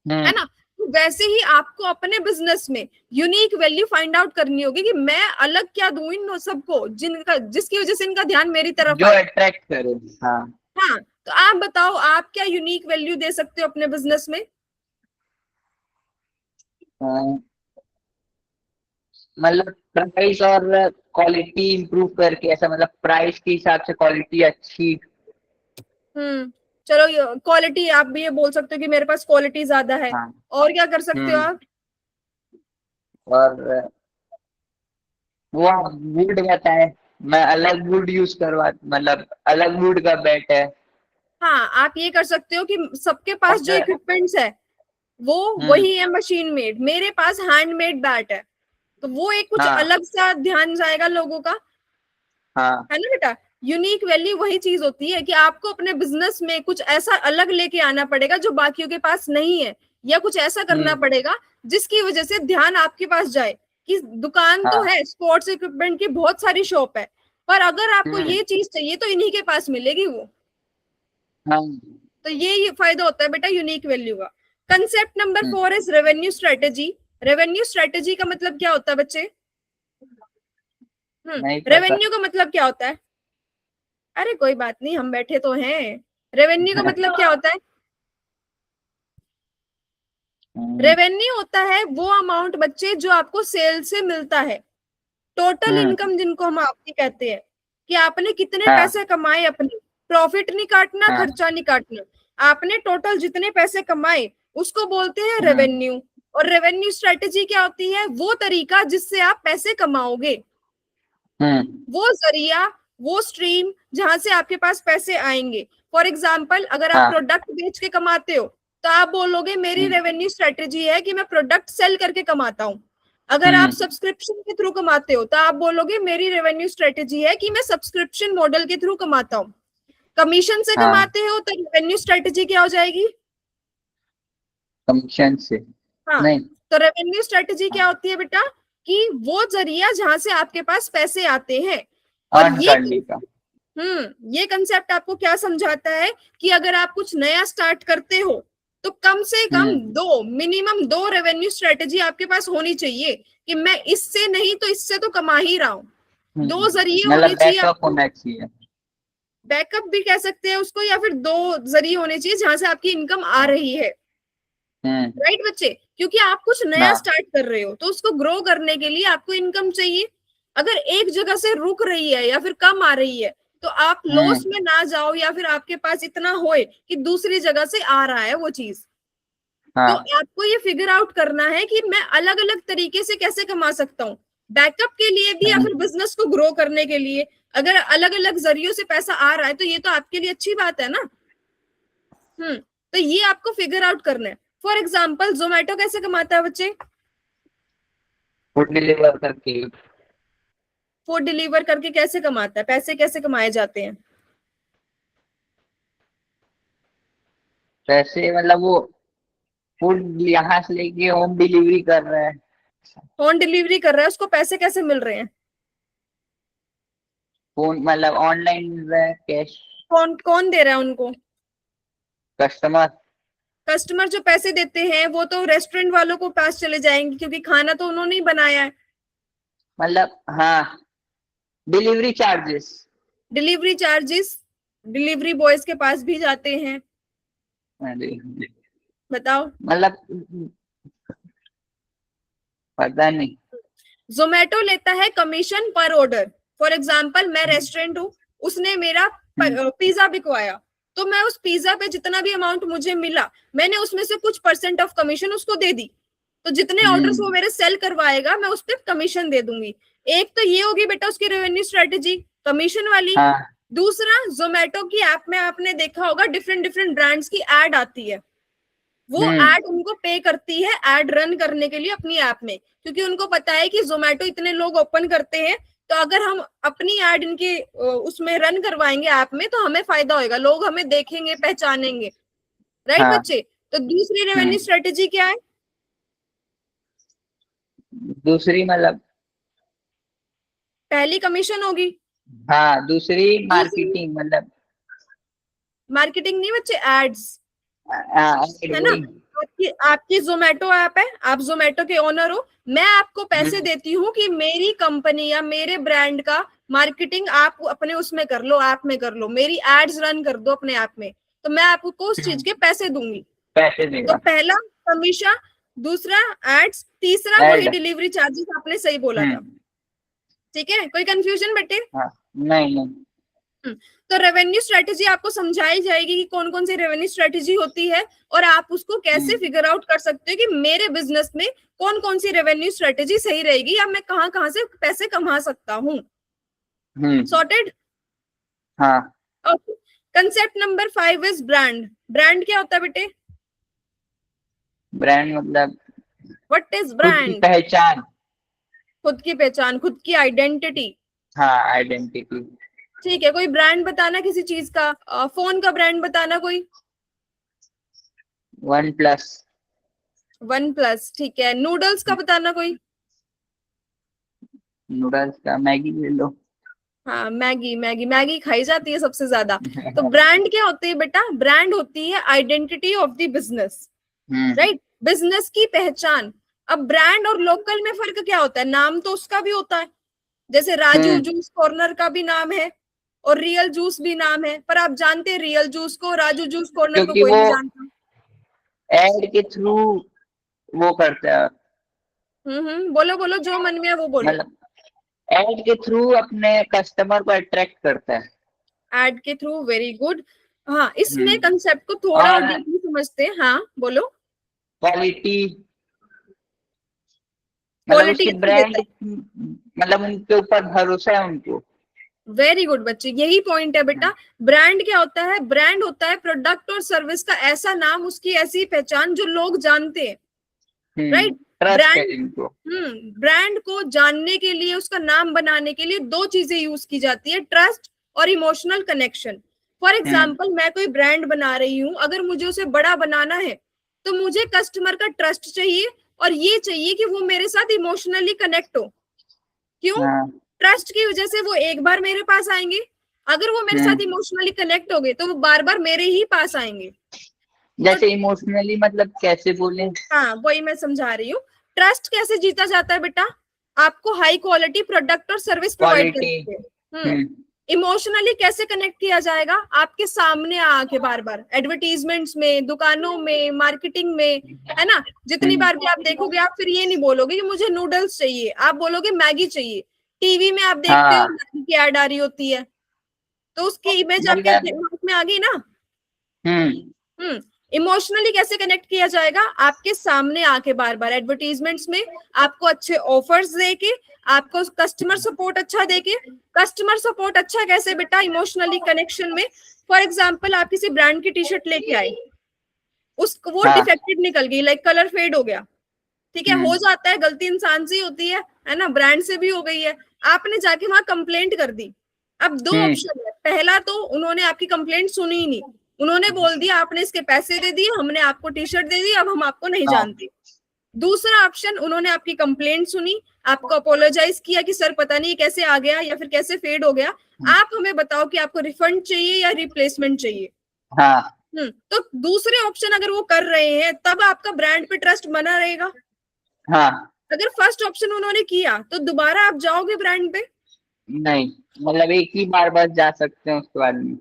है हम्म ना? तो वैसे ही आपको अपने बिजनेस में यूनिक वैल्यू फाइंड आउट करनी होगी कि मैं अलग क्या दूं इन सबको जिनका, जिसकी वजह से इनका ध्यान मेरी तरफ जो आए। अट्रैक्ट करे। हाँ। हाँ, तो आप बताओ आप क्या यूनिक वैल्यू दे सकते हो अपने बिजनेस में? हाँ, मतलब प्राइस और क्वालिटी इंप्रूव करके, ऐसा मतलब प्राइस के हिसाब से क्वालिटी अच्छी। हम्म चलो, क्वालिटी आप भी ये बोल सकते हो कि मेरे पास क्वालिटी ज्यादा है। हाँ। और क्या कर सकते हो हम्म आप? और वो वुड रहता है, मैं अलग वुड यूज करवा, मतलब अलग वुड का बैट है। हाँ, आप ये कर सकते हो कि सबके पास जो और इक्विपमेंट्स है वो हम्म वही है मशीन मेड, मेरे पास हैंडमेड बैट है, तो वो एक कुछ हाँ। अलग सा ध्यान जाएगा लोगों का, हाँ। है ना बेटा? यूनिक वैल्यू वही चीज होती है कि आपको अपने बिजनेस में कुछ ऐसा अलग लेके आना पड़ेगा जो बाकियों के पास नहीं है, या कुछ ऐसा करना हम्म पड़ेगा जिसकी वजह से ध्यान आपके पास जाए कि दुकान तो हाँ। है, स्पोर्ट्स इक्विपमेंट की बहुत सारी शॉप है, पर अगर आपको ये चीज चाहिए तो इन्हीं के पास मिलेगी वो। हाँ। तो ये फायदा होता है बेटा यूनिक वैल्यू का। Concept number 4 is revenue strategy. Revenue strategy का मतलब क्या होता है बच्चे? नहीं पता। रेवेन्यू का मतलब क्या होता है? अरे कोई बात नहीं, हम बैठे तो हैं। रेवेन्यू का मतलब क्या होता है? रेवेन्यू होता है वो अमाउंट बच्चे जो आपको सेल से मिलता है। टोटल इनकम जिनको हम आपकी कहते हैं कि आपने कितने हाँ। पैसे कमाए, अपने प्रॉफिट नहीं काटना, हाँ। खर्चा नहीं काटना, आपने टोटल जितने पैसे कमाए उसको बोलते हैं हम्म। रेवेन्यू। और रेवेन्यू स्ट्रेटेजी क्या होती है? वो तरीका जिससे आप पैसे कमाओगे, वो जरिया, वो स्ट्रीम जहां से आपके पास पैसे आएंगे। फॉर एग्जाम्पल, अगर आप हाँ। प्रोडक्ट बेच के कमाते हो तो आप बोलोगे मेरी रेवेन्यू स्ट्रेटेजी है कि मैं प्रोडक्ट सेल करके कमाता हूँ। अगर आप सब्सक्रिप्शन के थ्रू कमाते हो तो आप बोलोगे मेरी रेवेन्यू स्ट्रेटेजी है कि मैं सब्सक्रिप्शन मॉडल के थ्रू कमाता हूँ। कमीशन से हाँ। कमाते हो तो रेवेन्यू स्ट्रेटेजी क्या हो जाएगी? कमीशन से। हाँ, नहीं। तो रेवेन्यू स्ट्रेटेजी क्या होती है बेटा? कि वो जरिया जहां से आपके पास पैसे आते हैं। और अर्न करने का। ये कंसेप्ट आपको क्या समझाता है कि अगर आप कुछ नया स्टार्ट करते हो तो कम से कम मिनिमम दो रेवेन्यू स्ट्रेटेजी आपके पास होनी चाहिए कि मैं इससे नहीं तो इससे तो कमा ही रहा हूं। दो जरिए मतलब होने चाहिए बैकअप आपको। होना चाहिए। बैकअप भी कह सकते हैं उसको, या फिर दो जरिए होने चाहिए जहां से आपकी इनकम आ रही है। राइट बच्चे? क्योंकि आप कुछ नया हाँ। स्टार्ट कर रहे हो तो उसको ग्रो करने के लिए आपको इनकम चाहिए। अगर एक जगह से रुक रही है या फिर कम आ रही है तो आप लॉस में ना जाओ, या फिर आपके पास इतना होए कि दूसरी जगह से आ रहा है वो चीज। तो हाँ। आपको ये फिगर आउट करना है कि मैं अलग अलग तरीके से कैसे कमा सकता हूँ, बैकअप के लिए भी या फिर बिजनेस को ग्रो करने के लिए। अगर अलग अलग जरियों से पैसा आ रहा है तो ये तो आपके लिए अच्छी बात है ना। तो ये आपको फिगर आउट करना है। फॉर एग्जाम्पल, जोमेटो कैसे कमाता है बच्चे? फूड डिलीवर करके। फूड डिलीवर करके कैसे कमाता है? पैसे कैसे कमाए जाते हैं? पैसे मतलब वो फूड यहाँ से लेके होम डिलीवरी कर रहा है। होम डिलीवरी कर रहा है, उसको पैसे कैसे मिल रहे हैं? फोन मतलब ऑनलाइन मिल रहा है, कैश। कौन कौन दे रहा है उनको? कस्टमर। कस्टमर जो पैसे देते हैं वो तो रेस्टोरेंट वालों को पास चले जाएंगे क्योंकि खाना तो उन्होंने ही बनाया है। मतलब हाँ, delivery charges. Delivery charges delivery boys के पास भी जाते हैं। बताओ। मतलब पता नहीं। जोमेटो लेता है कमीशन पर ऑर्डर। फॉर एग्जाम्पल, मैं रेस्टोरेंट हूँ, उसने मेरा पिज्जा बिकवाया, तो मैं उस पिज्जा पे जितना भी अमाउंट मुझे मिला मैंने उसमें से कुछ परसेंट ऑफ कमीशन उसको दे दी। तो जितने ऑर्डर्स वो मेरे सेल करवाएगा मैं उस पर कमीशन दे दूंगी। एक तो ये होगी बेटा उसकी रेवेन्यू स्ट्रेटेजी, कमीशन वाली। हाँ। दूसरा, जोमेटो की ऐप में आपने देखा होगा डिफरेंट डिफरेंट ब्रांड्स की एड आती है। वो एड उनको पे करती है एड रन करने के लिए अपनी ऐप में, क्योंकि उनको पता है कि जोमेटो इतने लोग ओपन करते हैं, तो अगर हम अपनी ऐड इनके उसमें रन करवाएंगे ऐप में तो हमें फायदा होगा, लोग हमें देखेंगे, पहचानेंगे। राइट हाँ। बच्चे? तो दूसरी रेवेन्यू स्ट्रेटेजी क्या है? दूसरी मतलब। पहली कमीशन होगी, हाँ, दूसरी दूसरी मार्केटिंग मतलब। मार्केटिंग नहीं बच्चे, एड्स। है ना? वही। आपकी जोमेटो ऐप है, आप जोमेटो के ओनर हो, मैं आपको पैसे देती हूँ कि मेरी कंपनी या मेरे ब्रांड का मार्केटिंग आप अपने उसमें कर लो, ऐप में कर लो, मेरी एड्स रन कर दो अपने ऐप में, तो मैं आपको उस चीज के पैसे दूंगी। पैसे तो देगा। पहला कमीशन, दूसरा एड्स, तीसरा वही ऐड। डिलीवरी चार्जेस, आपने सही बोला था। ठीक है, कोई कंफ्यूजन बेटे? हाँ। नहीं नहीं। तो रेवेन्यू स्ट्रेटेजी आपको समझाई जाएगी कि कौन कौन सी रेवेन्यू स्ट्रेटेजी होती है, और आप उसको कैसे फिगर आउट कर सकते हो कि मेरे बिजनेस में कौन कौन सी रेवेन्यू स्ट्रेटेजी सही रहेगी, या मैं कहाँ कहाँ से पैसे कमा सकता हूँ। सॉर्टेड? हाँ। Okay. Concept number 5 is brand. Brand क्या होता है बेटे? ब्रांड मतलब व्हाट इज खुद की ब्रांड? पहचान। खुद की पहचान, खुद की आइडेंटिटी। हाँ, आइडेंटिटी। ठीक है, कोई ब्रांड बताना किसी चीज का, फोन का ब्रांड बताना कोई। One plus. वन प्लस, ठीक है। नूडल्स का बताना कोई। नूडल्स का मैगी ले लो। हाँ, मैगी मैगी मैगी खाई जाती है सबसे ज्यादा। तो ब्रांड क्या होती है बेटा? ब्रांड होती है identity of the business, right? Business की पहचान। अब ब्रांड और लोकल में फर्क क्या होता है? नाम तो उसका भी होता है, जैसे राजू जूस कॉर्नर का भी नाम है और रियल जूस भी नाम है, पर आप जानते हैं रियल जूस को, राजू जूस कॉर्नर को क्योंकि कोई वो नहीं जानता। एड के थ्रू वो करता है, बोलो बोलो, जो मन में है वो बोलो। मतलब एड के थ्रू अपने कस्टमर को अट्रैक्ट करता है। एड के थ्रू, वेरी गुड। हाँ, इसमें हम्म कंसेप्ट को थोड़ा और और डीपली समझते हैं। हाँ बोलो। क्वालिटी, मतलब क्वालिटी उसके किसको देता ब्रांड, है? मतलब उनके ऊपर भरोसा है उनको। वेरी गुड बच्चे, यही पॉइंट है बेटा। ब्रांड क्या होता है? ब्रांड होता है प्रोडक्ट और सर्विस का ऐसा नाम, उसकी ऐसी पहचान जो लोग जानते हैं, राइट? ट्रस्ट है ब्रांड, इनको। ब्रांड को जानने के लिए, उसका नाम बनाने के लिए दो चीजें यूज की जाती है, ट्रस्ट और इमोशनल कनेक्शन। फॉर एग्जाम्पल, मैं कोई ब्रांड बना रही हूँ, अगर मुझे उसे बड़ा बनाना है तो मुझे कस्टमर का ट्रस्ट चाहिए और ये चाहिए कि वो मेरे साथ इमोशनली कनेक्ट हो। क्यों? हाँ। ट्रस्ट की वजह से वो एक बार मेरे पास आएंगे, अगर वो मेरे साथ इमोशनली कनेक्ट हो गए तो वो बार बार मेरे ही पास आएंगे। तो जैसे इमोशनली मतलब कैसे बोले? हाँ, वही मैं समझा रही हूँ। ट्रस्ट कैसे जीता जाता है बेटा? आपको हाई क्वालिटी प्रोडक्ट और सर्विस प्रोवाइड क्वालिटी। करती है। इमोशनली कैसे कनेक्ट किया जाएगा? आपके सामने आके बार बार एडवर्टीजमेंट्स में, दुकानों में, मार्केटिंग में, है ना? जितनी बार भी आप देखोगे, आप फिर ये नहीं बोलोगे कि मुझे नूडल्स चाहिए, आप बोलोगे मैगी चाहिए। टीवी में आप देखते हो हाँ, मैगी की एड आ रही होती है, तो उसकी इमेज आपके मतलब दिमाग में आ गई ना। हम्म हम्म इमोशनली कैसे कनेक्ट किया जाएगा? आपके सामने आके बार बार एडवर्टीजमेंट्स में, आपको अच्छे ऑफर्स देके, आपको कस्टमर सपोर्ट अच्छा देके। कस्टमर सपोर्ट अच्छा कैसे बेटा? इमोशनली कनेक्शन में। फॉर एग्जाम्पल, आप किसी ब्रांड की टी शर्ट लेके आए, उस वो हाँ। डिफेक्टेड निकल गई, लाइक कलर फेड हो गया, ठीक है, हो हम्म जाता है, गलती इंसान से ही होती है ना? ब्रांड से भी हो गई है, आपने जाके वहां कंप्लेंट कर दी। अब दो हम्म ऑप्शन है, पहला तो उन्होंने आपकी कंप्लेंट सुनी ही नहीं, उन्होंने बोल दिया आपने इसके पैसे दे दिए, हमने आपको टी शर्ट दे दी, अब हम आपको नहीं हाँ। जानते। दूसरा ऑप्शन, उन्होंने आपकी कंप्लेंट सुनी, आपको अपोलोजाइज किया कि सर पता नहीं कैसे आ गया या फिर कैसे फेड हो गया, आप हमें बताओ कि आपको रिफंड चाहिए या रिप्लेसमेंट चाहिए। हाँ। तो दूसरे ऑप्शन अगर वो कर रहे हैं, तब आपका ब्रांड पे ट्रस्ट बना रहेगा। हाँ। अगर फर्स्ट ऑप्शन उन्होंने किया तो दोबारा आप जाओगे ब्रांड पे? नहीं, मतलब एक ही बार बस जा सकते हैं उसके बाद में।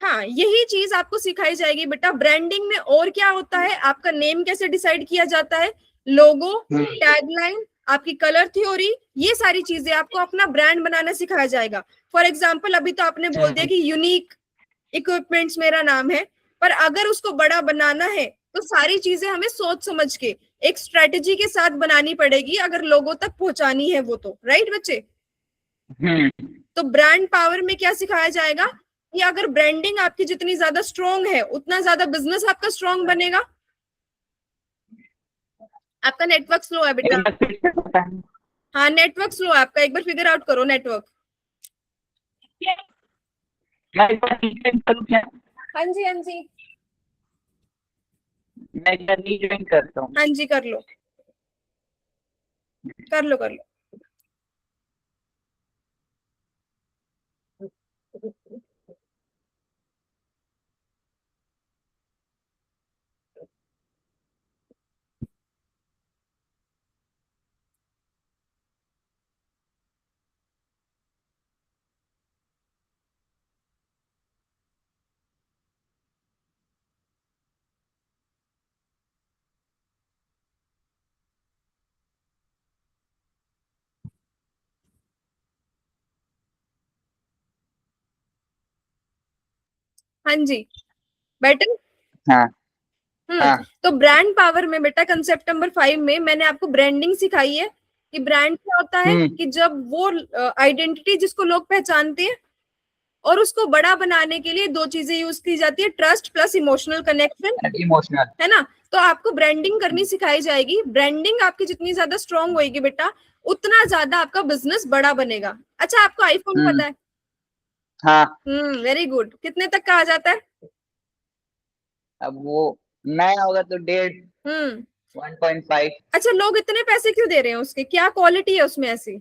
हाँ, यही चीज आपको सिखाई जाएगी बेटा। ब्रांडिंग में और क्या होता है? आपका नेम कैसे डिसाइड किया जाता है, लोगो, टैगलाइन, आपकी कलर थ्योरी, ये सारी चीजें आपको अपना ब्रांड बनाना सिखाया जाएगा। फॉर एग्जाम्पल, अभी तो आपने बोल दिया कि यूनिक इक्विपमेंट्स मेरा नाम है, पर अगर उसको बड़ा बनाना है तो सारी चीजें हमें सोच समझ के एक स्ट्रेटेजी के साथ बनानी पड़ेगी, अगर लोगों तक पहुंचानी है वो, तो राइट बच्चे? हम्म तो ब्रांड पावर में क्या सिखाया जाएगा कि अगर ब्रांडिंग आपकी जितनी ज्यादा स्ट्रांग है, उतना ज्यादा बिजनेस आपका स्ट्रांग बनेगा। आपका नेटवर्क स्लो है बेटा। हाँ, नेटवर्क स्लो है आपका, एक बार फिगर आउट करो नेटवर्क। मैं एक बार रीजॉइन करूँ क्या? हाँ जी, हाँ जी, मैं एक बार रीजॉइन करता हूँ। हाँ जी, कर लो कर लो कर लो। हाँ जी, बेटर। हाँ। हाँ। तो ब्रांड पावर में बेटा, कंसेप्ट नंबर 5 में मैंने आपको ब्रांडिंग सिखाई है कि ब्रांड क्या होता है, कि जब वो आइडेंटिटी जिसको लोग पहचानते हैं और उसको बड़ा बनाने के लिए दो चीजें यूज की जाती है, trust plus emotional connection, emotional. है ना? तो आपको ब्रांडिंग करनी सिखाई जाएगी। ब्रांडिंग आपकी जितनी ज्यादा स्ट्रांग होगी बेटा, उतना ज्यादा आपका बिजनेस बड़ा बनेगा। अच्छा, आपको आईफोन पता है? हाँ। Very good. कितने तक का आ जाता है? अब वो नया होगा तो 1.5, हम्म 1.5। अच्छा, लोग इतने पैसे क्यों दे रहे हैं उसके? क्या क्वालिटी है उसमें ऐसी?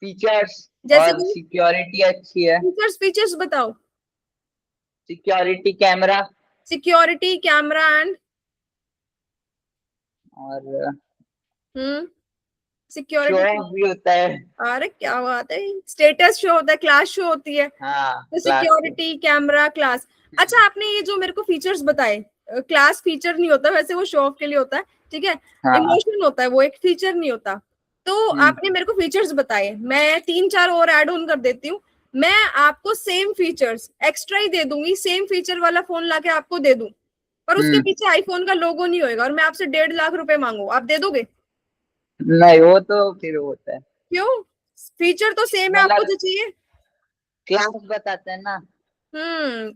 फीचर्स जैसे और कि सिक्योरिटी अच्छी है। फीचर्स बताओ। Security camera security, camera and और शो सिक्योरिटी। ऑफ भी होता है। अरे क्या बात है, स्टेटस शो होता है, क्लास शो होती है। हाँ, तो क्लास पे। Security, camera, class. अच्छा, आपने ये जो मेरे को फीचर्स बताए, क्लास फीचर नहीं होता वैसे, वो शो ऑफ के लिए होता है, ठीक है। हाँ। इमोशन होता है, वो एक फीचर नहीं होता। तो हम्म आपने मेरे को फीचर्स बताए, मैं 3-4 और ऐड ऑन कर देती हूँ। मैं आपको सेम फीचर्स एक्स्ट्रा ही दे दूंगी, सेम फीचर वाला फोन लाके आपको दे दूं, पर उसके हम्म। पीछे आईफोन का लोगो नहीं होएगा, और मैं आपसे 1.5 लाख रुपए मांगू, आप दे दोगे? नहीं, वो तो फिर होता है। क्यों? फीचर तो सेम है, आपको मतलब जो चाहिए। क्लास बताते हैं ना।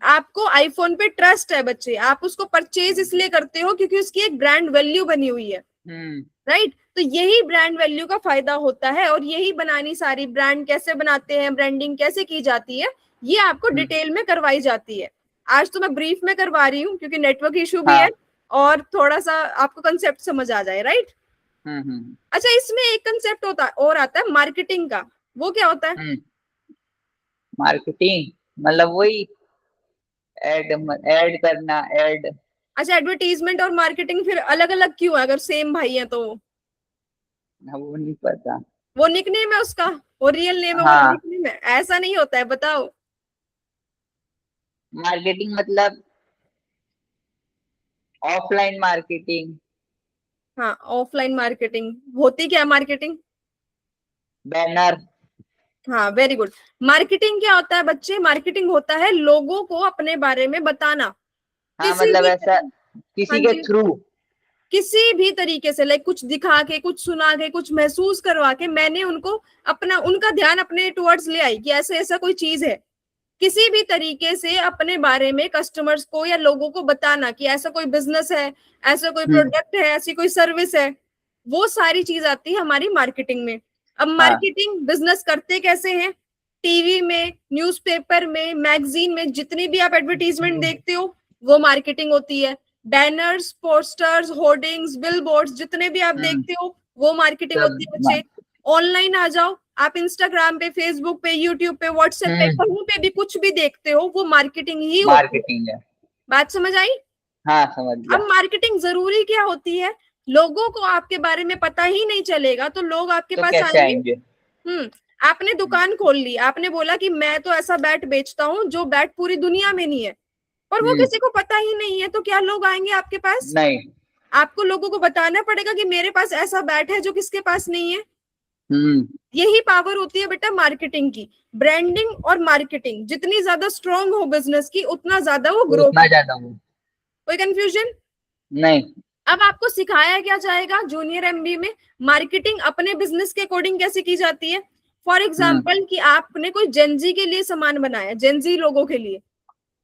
आपको आईफोन पे ट्रस्ट है बच्चे, आप उसको परचेज इसलिए करते हो क्योंकि उसकी एक ब्रांड वैल्यू बनी हुई है, हम्म राइट। तो यही ब्रांड वैल्यू का फायदा होता है, और यही बनानी, सारी ब्रांड कैसे बनाते हैं, ब्रांडिंग कैसे की जाती है, ये आपको हम्म। डिटेल में करवाई जाती है। आज तो मैं ब्रीफ में करवा रही हूँ क्योंकि नेटवर्क इशू भी है, हाँ। और थोड़ा सा आपको कंसेप्ट समझ आ जाए, राइट। हम्म। अच्छा, इसमें एक कंसेप्ट होता और आता है मार्केटिंग का, वो क्या होता है? हम्म। मार्केटिंग मतलब वही ऐड ऐड करना, ऐड। अच्छा, एडवर्टीजमेंट और मार्केटिंग फिर अलग अलग क्यों है, अगर सेम भाई है तो? वो नहीं पता। वो निकनेम है उसका, वो रियल नेम है, वो हाँ, निकनेम है, ऐसा नहीं होता है, बताओ। मार्केटिंग मतलब ऑफलाइन मार्केटिंग। हाँ, ऑफलाइन मार्केटिंग होती क्या है मार्केटिंग? बैनर। हाँ, वेरी गुड। मार्केटिंग क्या होता है बच्चे? मार्केटिंग होता है लोगों को अपने बारे में बताना, हाँ, किसी मतलब भी ऐसा हाँ किसी के जी, थ्रू। किसी भी तरीके से, लाइक कुछ दिखा के, कुछ सुना के, कुछ महसूस करवा के, मैंने उनको अपना, उनका ध्यान अपने टुवर्ड्स ले आई कि ऐसे ऐसा कोई चीज है। किसी भी तरीके से अपने बारे में कस्टमर्स को या लोगों को बताना कि ऐसा कोई बिजनेस है, ऐसा कोई हम्म। प्रोडक्ट है, ऐसी कोई सर्विस है, वो सारी चीज आती है हमारी मार्केटिंग में। अब हाँ। मार्केटिंग बिजनेस करते कैसे हैं? टीवी में, न्यूज़पेपर में, मैगजीन में, जितनी भी आप एडवर्टीजमेंट देखते हो, वो मार्केटिंग होती है। बैनर्स, पोस्टर्स, होर्डिंग्स, बिलबोर्ड्स, जितने भी आप हम्म। देखते हो, वो मार्केटिंग सब होती है बच्चे। ऑनलाइन आ जाओ, आप इंस्टाग्राम पे, फेसबुक पे, यूट्यूब पे, व्हाट्सएप पे, हम्म। कहीं पे भी कुछ भी देखते हो, वो मार्केटिंग ही होती है। मार्केटिंग है। बात समझ आई? हाँ, समझ अब गया। मार्केटिंग जरूरी क्या होती है? लोगों को आपके बारे में पता ही नहीं चलेगा तो लोग आपके तो पास कैसे आएंगे। आएंगे? आपने दुकान खोल ली, आपने बोला कि मैं तो ऐसा बैट बेचता हूँ जो बैट पूरी दुनिया में नहीं है, पर वो हम्म। किसी को पता ही नहीं है, तो क्या लोग आएंगे आपके पास? नहीं। आपको लोगों को बताना पड़ेगा कि मेरे पास ऐसा बैट है जो किसके पास नहीं है। हम्म। यही पावर होती है बेटा मार्केटिंग की। ब्रांडिंग और मार्केटिंग जितनी ज्यादा स्ट्रांग हो बिजनेस की, उतना ज्यादा वो तो ग्रो उतना कर। ज्यादा वो। कोई कंफ्यूजन? नहीं। अब आपको सिखाया क्या जाएगा जूनियर एमबी में? मार्केटिंग अपने बिजनेस के अकॉर्डिंग कैसे की जाती है। For hmm. एग्जाम्पल कि आपने कोई जेंजी के लिए सामान बनाया, जेंजी लोगों के लिए,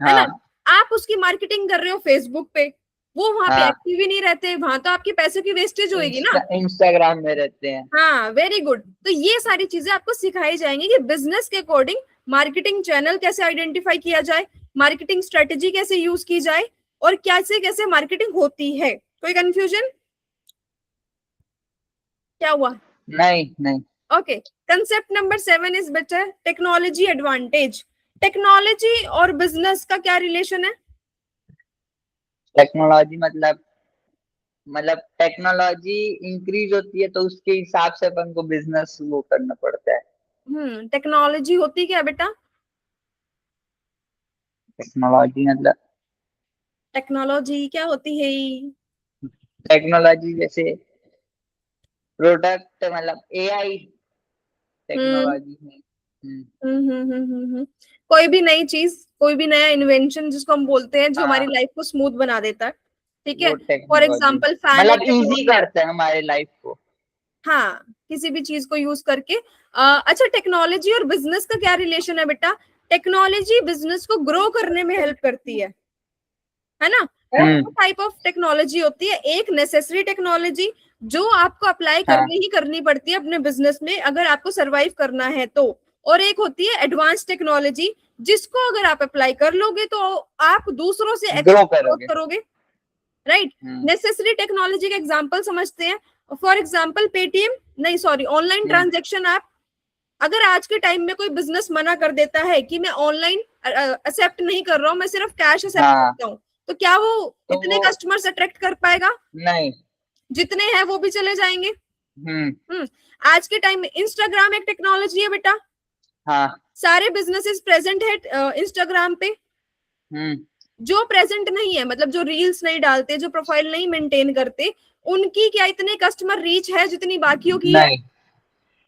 है ना। हाँ। आप उसकी मार्केटिंग कर रहे हो फेसबुक पे, वो वहां पे हाँ। एक्टिव ही नहीं रहते, वहां तो आपके पैसे की वेस्टेज होगी ना। इंस्टाग्राम में रहते हैं। हाँ, वेरी गुड। तो ये सारी चीजें आपको सिखाई जाएंगी कि बिजनेस के अकॉर्डिंग मार्केटिंग चैनल कैसे आइडेंटिफाई किया जाए, मार्केटिंग स्ट्रेटेजी कैसे यूज की जाए, और कैसे कैसे मार्केटिंग होती है। कोई कंफ्यूजन? क्या हुआ? नहीं, नहीं। ओके। कंसेप्ट नंबर 7 इज बेटा टेक्नोलॉजी एडवांटेज। टेक्नोलॉजी और बिजनेस का क्या रिलेशन है? टेक्नोलॉजी मतलब टेक्नोलॉजी इंक्रीज होती है तो उसके हिसाब से अपन को बिजनेस वो करना पड़ता है। टेक्नोलॉजी होती क्या बेटा? टेक्नोलॉजी मतलब टेक्नोलॉजी क्या होती है? टेक्नोलॉजी जैसे प्रोडक्ट, मतलब एआई हम्म टेक्नोलॉजी है। कोई भी नई चीज, कोई भी नया इन्वेंशन जिसको हम बोलते हैं, जो हमारी हाँ, लाइफ को स्मूथ बना देता है, ठीक है। वो फॉर टेक्नोलॉजी एग्जाम्पल फैन मतलब अगर इजी बोल रहे हैं, करता है हमारे लाइफ को। हाँ, किसी भी चीज को यूज करके। अच्छा, टेक्नोलॉजी और बिजनेस का क्या रिलेशन है बेटा? टेक्नोलॉजी बिजनेस को ग्रो करने में हेल्प करती है ना। हम्म। दो टाइप ऑफ टेक्नोलॉजी होती है, एक नेसेसरी टेक्नोलॉजी जो आपको अप्लाई हाँ। करनी ही करनी पड़ती है अपने बिजनेस में अगर आपको सरवाइव करना है तो, और एक होती है एडवांस टेक्नोलॉजी, जिसको अगर आप अप्लाई कर लोगे तो आप दूसरों से ग्रो एक्स्ट्रा ग्रोथ करोगे। करोगे, राइट। हम्म। नेसेसरी टेक्नोलॉजी का एग्जांपल समझते हैं। फॉर एग्जांपल पेटीएम, नहीं सॉरी, ऑनलाइन हम्म। ट्रांजैक्शन ऐप, अगर आज के टाइम में कोई बिजनेस मना कर देता है कि मैं ऑनलाइन एक्सेप्ट नहीं कर रहा हूँ, मैं सिर्फ कैश एक्सेप्ट हाँ करता हूँ, तो क्या वो तो इतने वो कस्टमर्स अट्रैक्ट कर पाएगा? नहीं। जितने हैं वो भी चले जाएंगे। हम्म। आज के टाइम में इंस्टाग्राम एक टेक्नोलॉजी है बेटा, हाँ। सारे बिजनेसेस प्रेजेंट है इंस्टाग्राम पे। हम्म। जो प्रेजेंट नहीं है, मतलब जो रील्स नहीं डालते, जो प्रोफाइल नहीं मेंटेन करते, उनकी क्या इतने कस्टमर रीच है जितनी बाकियों की है? नहीं।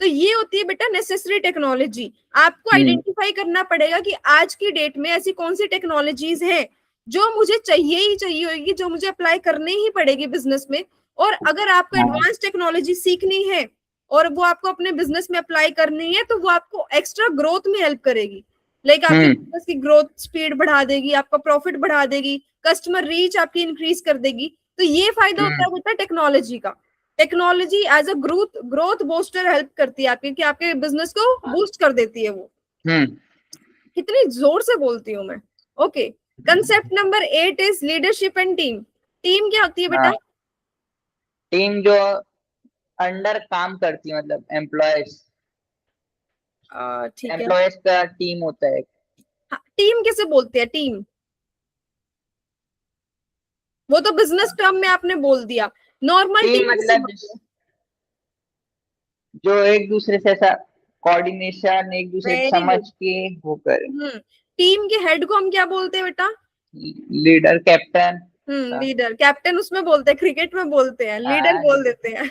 तो ये होती है बेटा नेसेसरी टेक्नोलॉजी। आपको हम्म। आइडेंटिफाई करना पड़ेगा कि आज की डेट में ऐसी कौन सी टेक्नोलॉजीज हैं जो मुझे चाहिए ही चाहिए होगी, जो मुझे अप्लाई करनी ही पड़ेगी बिजनेस में। और अगर आपको हाँ। एडवांस टेक्नोलॉजी सीखनी है और वो आपको अपने बिजनेस में अप्लाई करनी है, तो वो आपको एक्स्ट्रा ग्रोथ में हेल्प करेगी। लाइक आपके बिजनेस की ग्रोथ स्पीड बढ़ा देगी, आपका प्रॉफिट बढ़ा देगी, कस्टमर रीच आपकी इंक्रीज कर देगी। तो ये फायदा होता है बेटा टेक्नोलॉजी का। Technology as a growth growth booster help करती है आपके, कि आपके बिजनेस को बूस्ट कर देती है वो। कितनी जोर से बोलती हूँ मैं। Okay, concept number 8 is leadership and team. Team क्या होती है बेटा? टीम जो अंडर काम करती है, मतलब एम्प्लॉयज। ठीक है। एम्प्लॉयज का टीम होता है। हाँ, टीम किसे बोलते हैं? टीम वो तो बिजनेस टर्म में आपने बोल दिया। नॉर्मल टीम टीम किसे मतलब बोलते हैं? जो एक दूसरे से ऐसा कोऑर्डिनेशन, एक दूसरे को वेरी समझ गुड। के वो करे। टीम के हेड को हम क्या बोलते हैं बेटा? Leader, captain. लीडर। कैप्टन उसमें बोलते हैं, क्रिकेट में बोलते हैं, लीडर बोल देते हैं।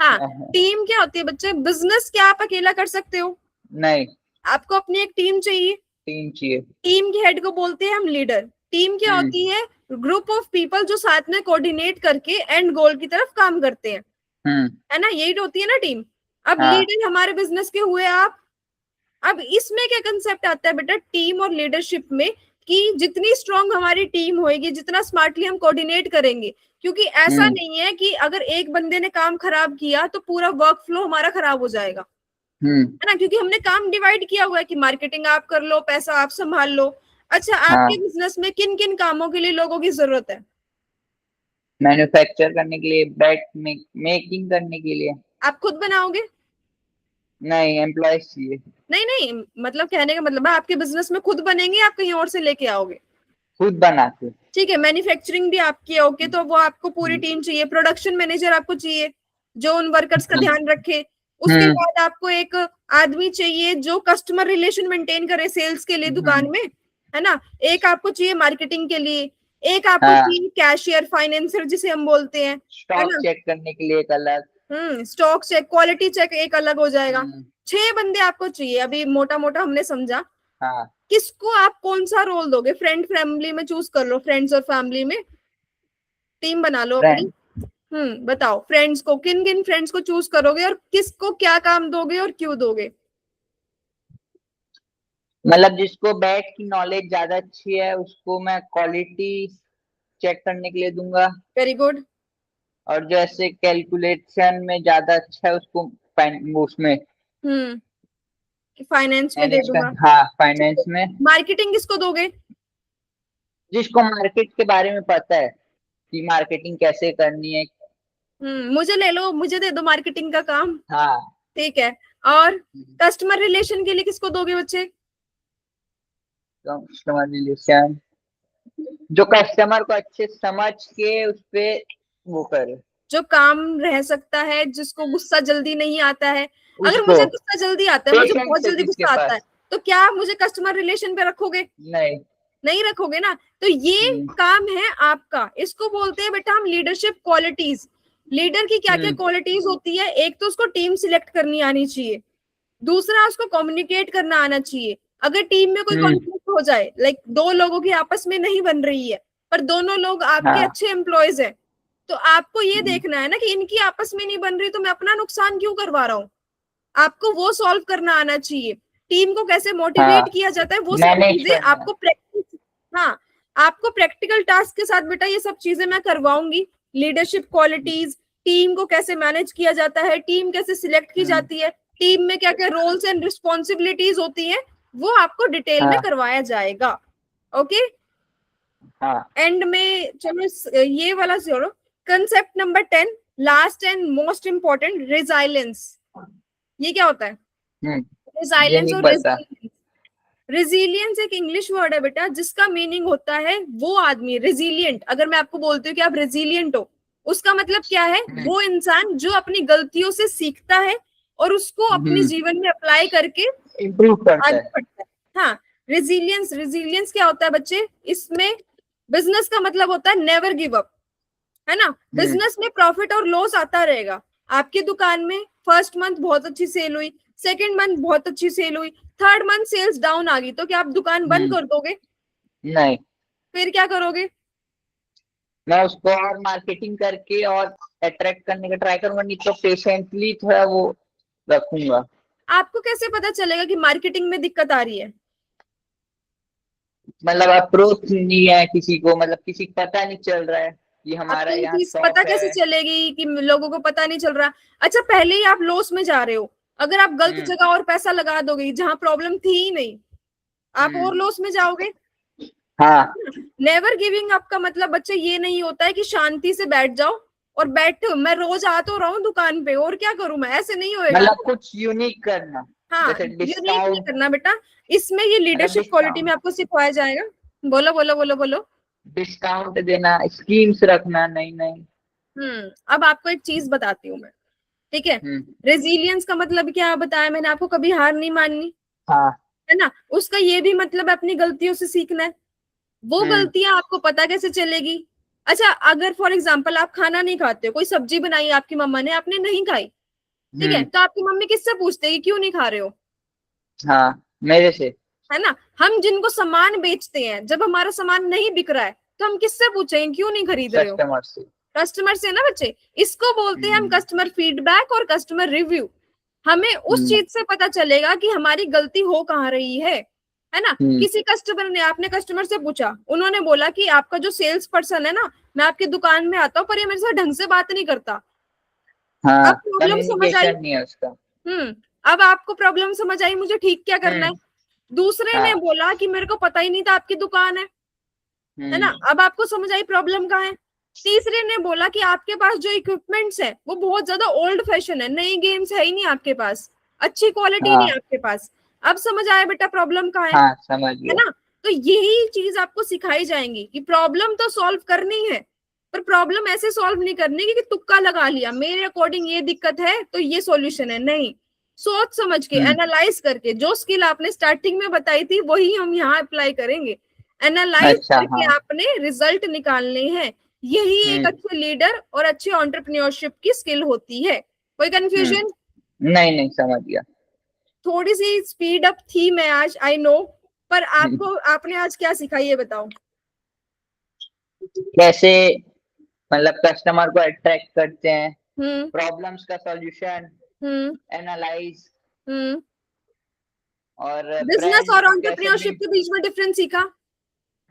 हाँ। टीम क्या होती है बच्चे? बिजनेस क्या आप अकेला कर सकते हो? नहीं, आपको अपनी एक टीम चाहिए। टीम चाहिए। टीम के हेड को बोलते हैं हम लीडर। टीम क्या होती है? ग्रुप ऑफ पीपल जो साथ में कोऑर्डिनेट करके एंड गोल की तरफ काम करते हैं, है ना? यही तो होती है ना टीम। अब हाँ। लीडर हमारे बिजनेस के हुए आप। अब इसमें क्या कंसेप्ट आता है बेटा टीम और लीडरशिप में, कि जितनी स्ट्रांग हमारी टीम होगी, जितना स्मार्टली हम कोऑर्डिनेट करेंगे, क्योंकि ऐसा नहीं है कि अगर एक बंदे ने काम खराब किया तो पूरा वर्क फ्लो हमारा खराब हो जाएगा, है ना? क्योंकि हमने काम डिवाइड किया हुआ है कि मार्केटिंग आप कर लो, पैसा आप संभाल लो। अच्छा, हाँ, आपके बिजनेस में किन किन कामों के लिए लोगों की जरूरत है? मैन्युफैक्चर करने के लिए, बैट मेकिंग करने के लिए। आप खुद बनाओगे? नहीं, एम्प्लॉयज चाहिए। नहीं नहीं, मतलब कहने का मतलब है आपके बिजनेस में खुद बनेंगे, आप कहीं और से लेके आओगे? खुद बना के। ठीक है, मैन्युफैक्चरिंग भी आपकी है। ओके, तो वो आपको पूरी टीम चाहिए। प्रोडक्शन मैनेजर आपको चाहिए जो उन वर्कर्स का ध्यान रखे। उसके बाद आपको एक आदमी चाहिए जो कस्टमर रिलेशन मेंटेन करे सेल्स के लिए दुकान में, है ना? एक आपको चाहिए मार्केटिंग के लिए, एक आपको हाँ, चाहिए कैशियर, फाइनेंसर जिसे हम बोलते हैं, है स्टॉक ना? चेक करने के लिए एक अलग। स्टॉक चेक, क्वालिटी चेक एक अलग हो जाएगा। हम्म, 6 बंदे आपको चाहिए। अभी मोटा मोटा हमने समझा। हाँ। किसको आप कौन सा रोल दोगे? फ्रेंड फैमिली में चूज कर लो, फ्रेंड्स और फैमिली में टीम बना लो अपनी। फ्रेंड, बताओ फ्रेंड्स को, किन किन फ्रेंड्स को चूज करोगे और किसको क्या काम दोगे और क्यों दोगे? मतलब जिसको बैट की नॉलेज ज्यादा अच्छी है उसको मैं क्वालिटी चेक करने के लिए दूंगा। Very good. और जो ऐसे कैलकुलेशन में ज्यादा अच्छा है उसको उसमें हम्म फाइनेंस में दे मैनेज कर, दूंगा। हाँ, ठीक है, फाइनेंस में। मार्केटिंग किसको दोगे? जिसको मार्केट के बारे में पता है कि मार्केटिंग कैसे करनी है। मुझे ले लो, मुझे दे दो मार्केटिंग का काम। हाँ। ठीक है। और कस्टमर रिलेशन के लिए किसको दोगे बच्चे? कस्टमर रिलेशन जो कस्टमर को अच्छे समझ के उस पे वो करे। जो काम रह सकता है, जिसको गुस्सा जल्दी नहीं आता है। अगर उसको मुझे गुस्सा जल्दी आता है, मुझे बहुत पेशेंस है जल्दी जिसके गुस्सा आता है, पास। तो क्या आप मुझे कस्टमर रिलेशन पे रखोगे? नहीं। नहीं रखोगे ना। तो ये काम है आपका। इसको बोलते हैं बेटा हम लीडरशिप क्वालिटीज। लीडर की क्या क्या क्वालिटीज होती है? एक तो उसको टीम सिलेक्ट करनी आनी चाहिए। दूसरा, उसको कम्युनिकेट करना आना चाहिए। अगर टीम में कोई कॉन्फ्लिक्ट हो जाए, लाइक 2 लोगों की आपस में नहीं बन रही है, पर दोनों लोग आपके हाँ। अच्छे एम्प्लॉयज हैं, तो आपको ये देखना है ना कि इनकी आपस में नहीं बन रही, तो मैं अपना नुकसान क्यों करवा रहा हूँ? आपको वो सॉल्व करना आना चाहिए। टीम को कैसे हाँ, मोटिवेट किया जाता है, वो सारी मैनेज चीजें करना। आपको प्रैक्टिस। हाँ, आपको प्रैक्टिकल टास्क के साथ बेटा ये सब चीजें मैं करवाऊंगी। लीडरशिप क्वालिटीज, टीम को कैसे मैनेज किया जाता है, टीम कैसे सिलेक्ट की जाती है, टीम में क्या क्या रोल्स एंड रिस्पॉन्सिबिलिटीज होती हैं, वो आपको डिटेल में हाँ। करवाया जाएगा। ओके। हाँ। एंड में चलो ये वाला छोड़ो। Concept number 10, last and most important, resilience. ये क्या होता है? ये रिसाइलेंस नहीं और पता। रेजिलियंस एक इंग्लिश वर्ड है बेटा, जिसका मीनिंग होता है वो आदमी रेजिलियंट। अगर मैं आपको बोलती हूँ कि आप रेजिलियंट हो, उसका मतलब क्या है? हम्म। वो इंसान जो अपनी गलतियों से सीखता है और उसको अपने जीवन में अप्लाई करके इम्प्रूव करता आगे है। बढ़ता है। हाँ, रेजिलियंस, रेजिलियंस क्या होता है बच्चे? इसमें बिजनेस का मतलब होता है नेवर गिव अप, है ना। हम्म। बिजनेस में प्रॉफिट और लॉस आता रहेगा। आपकी दुकान में फर्स्ट मंथ बहुत अच्छी सेल हुई, सेकंड मंथ बहुत अच्छी सेल हुई, थर्ड मंथ सेल्स डाउन आ गई, तो क्या आप दुकान बंद हम्म। कर दोगे? नहीं, फिर क्या करोगे? मैं उसको और मार्केटिंग करके और अट्रैक्ट करने का ट्राई करूंगा, नहीं तो पेशेंटली थोड़ा वो रखूंगा। आपको कैसे पता चलेगा कि मार्केटिंग में दिक्कत आ रही है? मतलब अप्रोच नहीं है किसी को, मतलब किसी को पता नहीं चल रहा है कि हमारा आपको ये यहाँ चीज पता शॉप कैसे है। चलेगी कि लोगों को पता नहीं चल रहा? अच्छा, पहले ही आप लॉस में जा रहे हो। अगर आप गलत हम्म। जगह और पैसा लगा दोगे जहां प्रॉब्लम थी ही नहीं, आप और हम्म। लॉस में जाओगे। हाँ। नेवर गिविंग अप का मतलब बच्चे ये नहीं होता है कि शांति से बैठ जाओ और बैठो, मैं रोज आ तो रहा हूँ दुकान पे और क्या करूं मैं, ऐसे नहीं होएगा मतलब ना। कुछ यूनिक करना, हाँ, जैसे यूनिक नहीं डिस्काउंट। करना बेटा, इसमें ये मतलब लीडरशिप क्वालिटी में डिस्काउंट, आपको सिखाया जाएगा। बोलो बोलो बोलो बोलो। डिस्काउंट देना, स्कीम्स रखना, नहीं नहीं। अब आपको एक चीज बताती हूँ मैं, ठीक है। हम्म। रेजिलियंस का मतलब क्या बताया मैंने आपको? कभी हार नहीं माननी, हाँ। है ना। उसका ये भी मतलब है अपनी गलतियों से सीखना है। वो हम्म। गलतियां आपको पता कैसे चलेगी? अच्छा, अगर फॉर एग्जाम्पल आप खाना नहीं खाते हो, कोई सब्जी बनाई आपकी मम्मा ने, आपने नहीं खाई, ठीक है, हम्म। तो आपकी मम्मी किससे पूछते हैं कि क्यों नहीं खा रहे हो? हाँ, मेरे से। है ना। हम जिनको सामान बेचते हैं, जब हमारा सामान नहीं बिक रहा है तो हम किससे पूछेंगे क्यों नहीं खरीद रहे हो? कस्टमर से। कस्टमर से ना बच्चे। इसको बोलते हैं हम हम्म। कस्टमर फीडबैक और कस्टमर रिव्यू। हमें उस हम्म। चीज से पता चलेगा कि हमारी गलती हो कहाँ रही है ना। हम्म। किसी कस्टमर ने, आपने कस्टमर से पूछा, उन्होंने बोला कि आपका जो सेल्स पर्सन है ना, मैं आपकी दुकान में आता हूँ पर ये मेरे साथ ढंग से बात नहीं करता। हाँ, अब प्रॉब्लम समझ आई। कम्युनिकेशन नहीं है उसका। हम्म अब आपको प्रॉब्लम समझ आई, मुझे ठीक क्या करना है। हम्म। दूसरे ने हाँ। बोला कि मेरे को पता ही नहीं था आपकी दुकान है ना। हम्म। अब आपको समझ आई प्रॉब्लम कहाँ है। तीसरे ने बोला कि आपके पास जो इक्विपमेंट्स है वो बहुत ज्यादा ओल्ड फैशन है, नई गेम्स है ही नहीं आपके पास, अच्छी क्वालिटी नहीं है हाँ। आपके पास। अब समझ आया बेटा प्रॉब्लम कहाँ हाँ, समझ है गया। ना। तो यही चीज आपको सिखाई जाएंगी कि प्रॉब्लम तो सॉल्व करनी है, पर प्रॉब्लम ऐसे सॉल्व नहीं करनी कि तुक्का लगा लिया, मेरे अकॉर्डिंग ये दिक्कत है तो ये सॉल्यूशन है, नहीं। सोच समझ के, हम्म। एनालाइज करके, जो स्किल आपने स्टार्टिंग में बताई थी वही हम यहाँ अप्लाई करेंगे। एनालाइज अच्छा। करके हाँ। आपने रिजल्ट निकालने हैं। यही एक हम्म। अच्छे लीडर और अच्छे एंटरप्रेन्योरशिप की स्किल होती है। कोई कंफ्यूजन? नहीं नहीं, समझ गया। थोड़ी सी स्पीड अप थी मैं आज, आई नो, पर हम्म। आपको, आपने आज क्या सीखा ये बताओ। कैसे मतलब कस्टमर को अट्रैक्ट करते हैं, हम्म प्रॉब्लम्स का सॉल्यूशन, हम्म एनालाइज, हम्म और बिजनेस ब्रांड और को कैसे एंटरप्रेन्योरशिप बिल्ड। के बीच में डिफरेंस सीखा।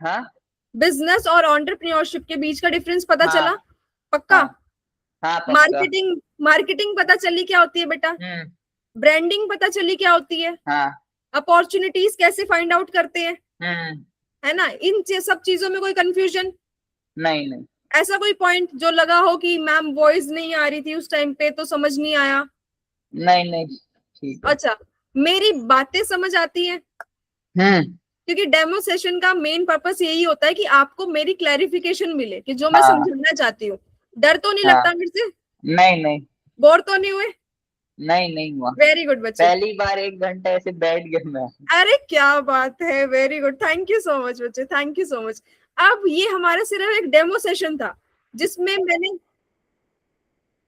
हाँ। बिजनेस और एंटरप्रेन्योरशिप के बीच का डिफरेंस पता हाँ। चला? पक्का? हाँ। हाँ, पक्का। मार्केटिंग, मार्केटिंग पता चली क्या होती है बेटा? हम्म। ब्रांडिंग पता चली क्या होती है? हाँ। अपॉर्चुनिटीज कैसे फाइंड आउट करते हैं, हम्म। है ना। सब चीजों में कोई कंफ्यूजन? नहीं नहीं। ऐसा कोई पॉइंट जो लगा हो कि मैम वॉइस नहीं आ रही थी उस टाइम पे तो समझ नहीं आया? नहीं नहीं, ठीक है। अच्छा, मेरी बातें समझ आती हैं? हम्म। क्योंकि डेमो सेशन का मेन पर्पस यही होता है कि आपको मेरी क्लैरिफिकेशन मिले कि जो मैं हाँ। समझाना चाहती हूँ। डर तो नहीं हाँ। लगता मेरे से? नहीं नहीं। बोर तो नहीं हुए? नहीं नहीं हुआ। वेरी गुड बच्चे। पहली बार 1 घंटा ऐसे बैठ गया मैं। अरे क्या बात है, very good, thank you so much बच्चे, थैंक यू सो मच। अब ये हमारा सिर्फ एक डेमो सेशन था जिसमें मैंने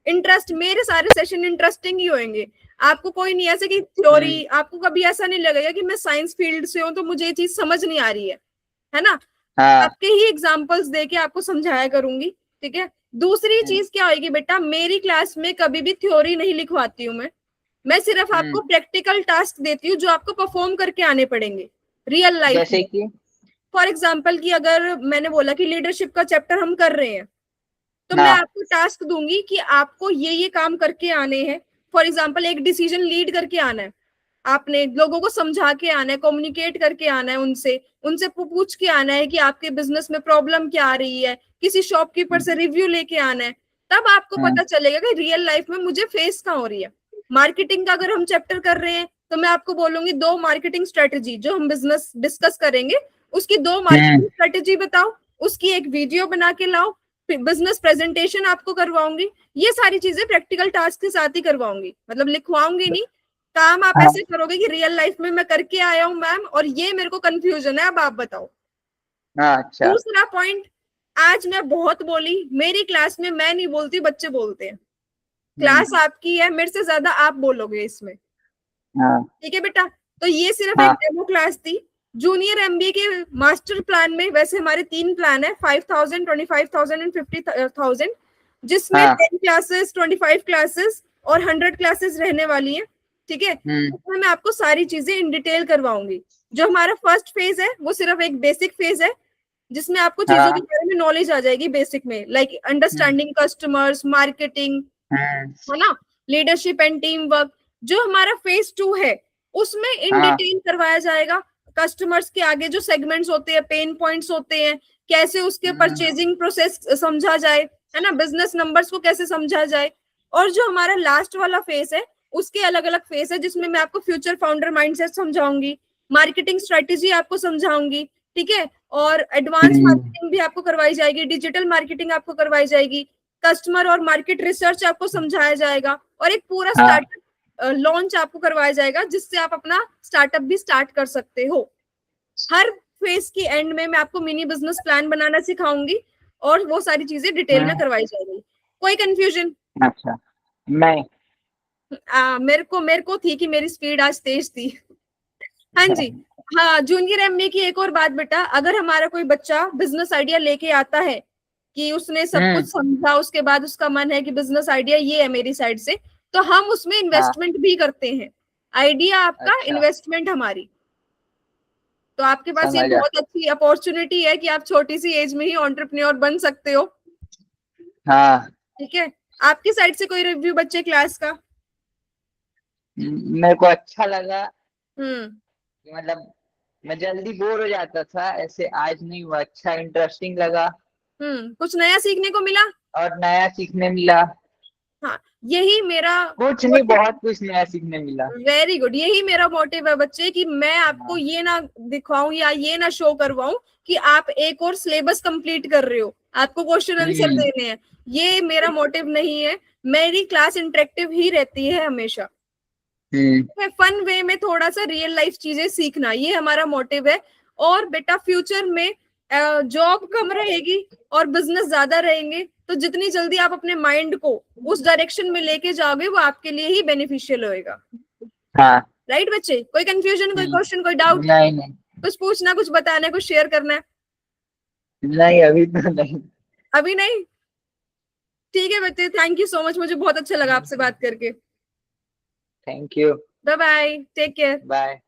इंटरेस्ट, मेरे सारे सेशन इंटरेस्टिंग ही होंगे। आपको कोई नहीं ऐसे कि हम्म। थ्योरी, आपको कभी ऐसा नहीं लगेगा कि मैं साइंस फील्ड से हूं तो मुझे ये चीज समझ नहीं आ रही है ना। हाँ। आपके ही एग्जांपल्स देके आपको समझाया करूंगी, ठीक है। दूसरी हम्म। चीज क्या होगी बेटा, मेरी क्लास में कभी भी थ्योरी नहीं लिखवाती हूँ मैं सिर्फ हम्म। आपको प्रैक्टिकल टास्क देती हूँ जो आपको परफॉर्म करके आने पड़ेंगे रियल लाइफ जैसे में। कि। फॉर एग्जाम्पल कि अगर मैंने बोला कि लीडरशिप का चैप्टर हम कर रहे हैं, तो मैं हाँ। आपको टास्क दूंगी कि आपको ये काम करके आने हैं। फॉर एग्जाम्पल एक डिसीजन लीड करके आना है, आपने लोगों को समझा के आना है, कम्युनिकेट करके आना है, उनसे उनसे पूछ के आना है कि आपके बिजनेस में प्रॉब्लम क्या आ रही है, किसी शॉपकीपर से रिव्यू लेके आना है। तब आपको हम्म। पता चलेगा कि रियल लाइफ में मुझे फेस कहाँ हो रही है। मार्केटिंग का अगर हम चैप्टर कर रहे हैं तो मैं आपको बोलूंगी 2 मार्केटिंग स्ट्रेटेजी जो हम बिजनेस डिस्कस करेंगे, उसकी 2 मार्केटिंग स्ट्रेटेजी बताओ, उसकी एक वीडियो बना के लाओ, फिर बिजनेस प्रेजेंटेशन आपको करवाऊंगी। ये सारी चीजें प्रैक्टिकल टास्क के साथ ही करवाऊंगी, मतलब लिखवाऊंगी नहीं। काम आप ऐसे करोगे कि रियल लाइफ में मैं करके आया हूँ मैम, और ये मेरे को कंफ्यूजन है, अब आप बताओ। अच्छा। दूसरा पॉइंट, आज मैं बहुत बोली, मेरी क्लास में मैं नहीं बोलती, बच्चे बोलते हैं। क्लास आपकी है, मेरे से ज्यादा आप बोलोगे इसमें, ठीक है बेटा। तो ये सिर्फ एक डेमो क्लास थी। जूनियर एमबीए के मास्टर प्लान में वैसे हमारे 3 प्लान है, 5,000, 25,000 एंड 50,000, जिसमें 10 क्लासेस, 25 क्लासेस और 100 क्लासेस रहने वाली है, ठीक है। उसमें मैं आपको सारी चीजें इन डिटेल करवाऊंगी। जो हमारा फर्स्ट फेज है वो सिर्फ एक बेसिक फेज है, जिसमें आपको चीजों के बारे में नॉलेज आ जाएगी बेसिक में, लाइक अंडरस्टैंडिंग कस्टमर्स, मार्केटिंग, है ना, लीडरशिप एंड टीम वर्क। जो हमारा फेज 2 है उसमें इन डिटेल करवाया जाएगा कस्टमर्स के आगे जो सेगमेंट्स होते हैं, पेन पॉइंट्स होते हैं, कैसे उसके परचेजिंग प्रोसेस समझा जाए, है ना, बिजनेस नंबर्स को कैसे समझा जाए। और जो हमारा लास्ट वाला फेज है उसके अलग अलग फेज है, जिसमें मैं आपको फ्यूचर फाउंडर माइंडसेट समझाऊंगी, मार्केटिंग स्ट्रेटेजी आपको समझाऊंगी, ठीक है, और एडवांस मार्केटिंग भी आपको करवाई जाएगी, डिजिटल मार्केटिंग आपको करवाई जाएगी, कस्टमर और मार्केट रिसर्च आपको समझाया जाएगा, और एक पूरा स्टार्टअप लॉन्च आपको करवाया जाएगा, जिससे आप अपना स्टार्टअप भी स्टार्ट कर सकते हो। हर फेज की एंड में मैं आपको मिनी बिजनेस प्लान बनाना सिखाऊंगी, और वो सारी चीजें डिटेल में करवाई जाएगी। कोई कंफ्यूजन? अच्छा, नहीं। मेरे को थी कि मेरी स्पीड आज तेज थी। हाँ जी। हाँ, जूनियर एमबीए की एक और बात बेटा, अगर हमारा कोई बच्चा बिजनेस आइडिया लेके आता है कि उसने सब कुछ समझा, उसके बाद उसका मन है कि बिजनेस आइडिया ये है मेरी साइड से, तो हम उसमें इन्वेस्टमेंट भी करते हैं। आइडिया आपका, इन्वेस्टमेंट हमारी। तो आपके पास एक बहुत अच्छी अपॉर्चुनिटी है कि आप छोटी सी एज में ही एंटरप्रेन्योर बन सकते हो। ठीक है। आपकी साइड से कोई रिव्यू बच्चे क्लास का? मेरे को अच्छा लगा, मतलब मैं जल्दी बोर हो जाता था, ऐसे आज नहीं हुआ, अच्छा इंटरेस्टिंग लगा। कुछ नया सीखने को मिला और नया सीखने मिला। हाँ, यही मेरा कुछ नहीं, बहुत कुछ नया सीखने मिला। वेरी गुड, यही मेरा मोटिव है बच्चे, कि मैं आपको ये ना दिखाऊं या ये ना शो करवाऊं कि आप एक और सिलेबस कंप्लीट कर रहे हो, आपको क्वेश्चन आंसर देने हैं। ये मेरा मोटिव नहीं है। मेरी क्लास इंटरेक्टिव ही रहती है हमेशा, फन वे में, थोड़ा सा रियल लाइफ चीजें सीखना, ये हमारा मोटिव है। और बेटा फ्यूचर में जॉब कम रहेगी और बिजनेस ज्यादा रहेंगे, तो जितनी जल्दी आप अपने माइंड को उस डायरेक्शन में लेके जाओगे वो आपके लिए ही बेनिफिशियल होएगा। राइट बच्चे? कोई कंफ्यूजन, कोई क्वेश्चन, कोई डाउट? नहीं। कुछ पूछना, कुछ बताना है, कुछ शेयर करना है? नहीं, अभी तो नहीं। अभी नहीं? ठीक है बच्चे, थैंक यू सो मच, मुझे बहुत अच्छा लगा आपसे बात करके। Thank you. Bye bye, take care. Bye.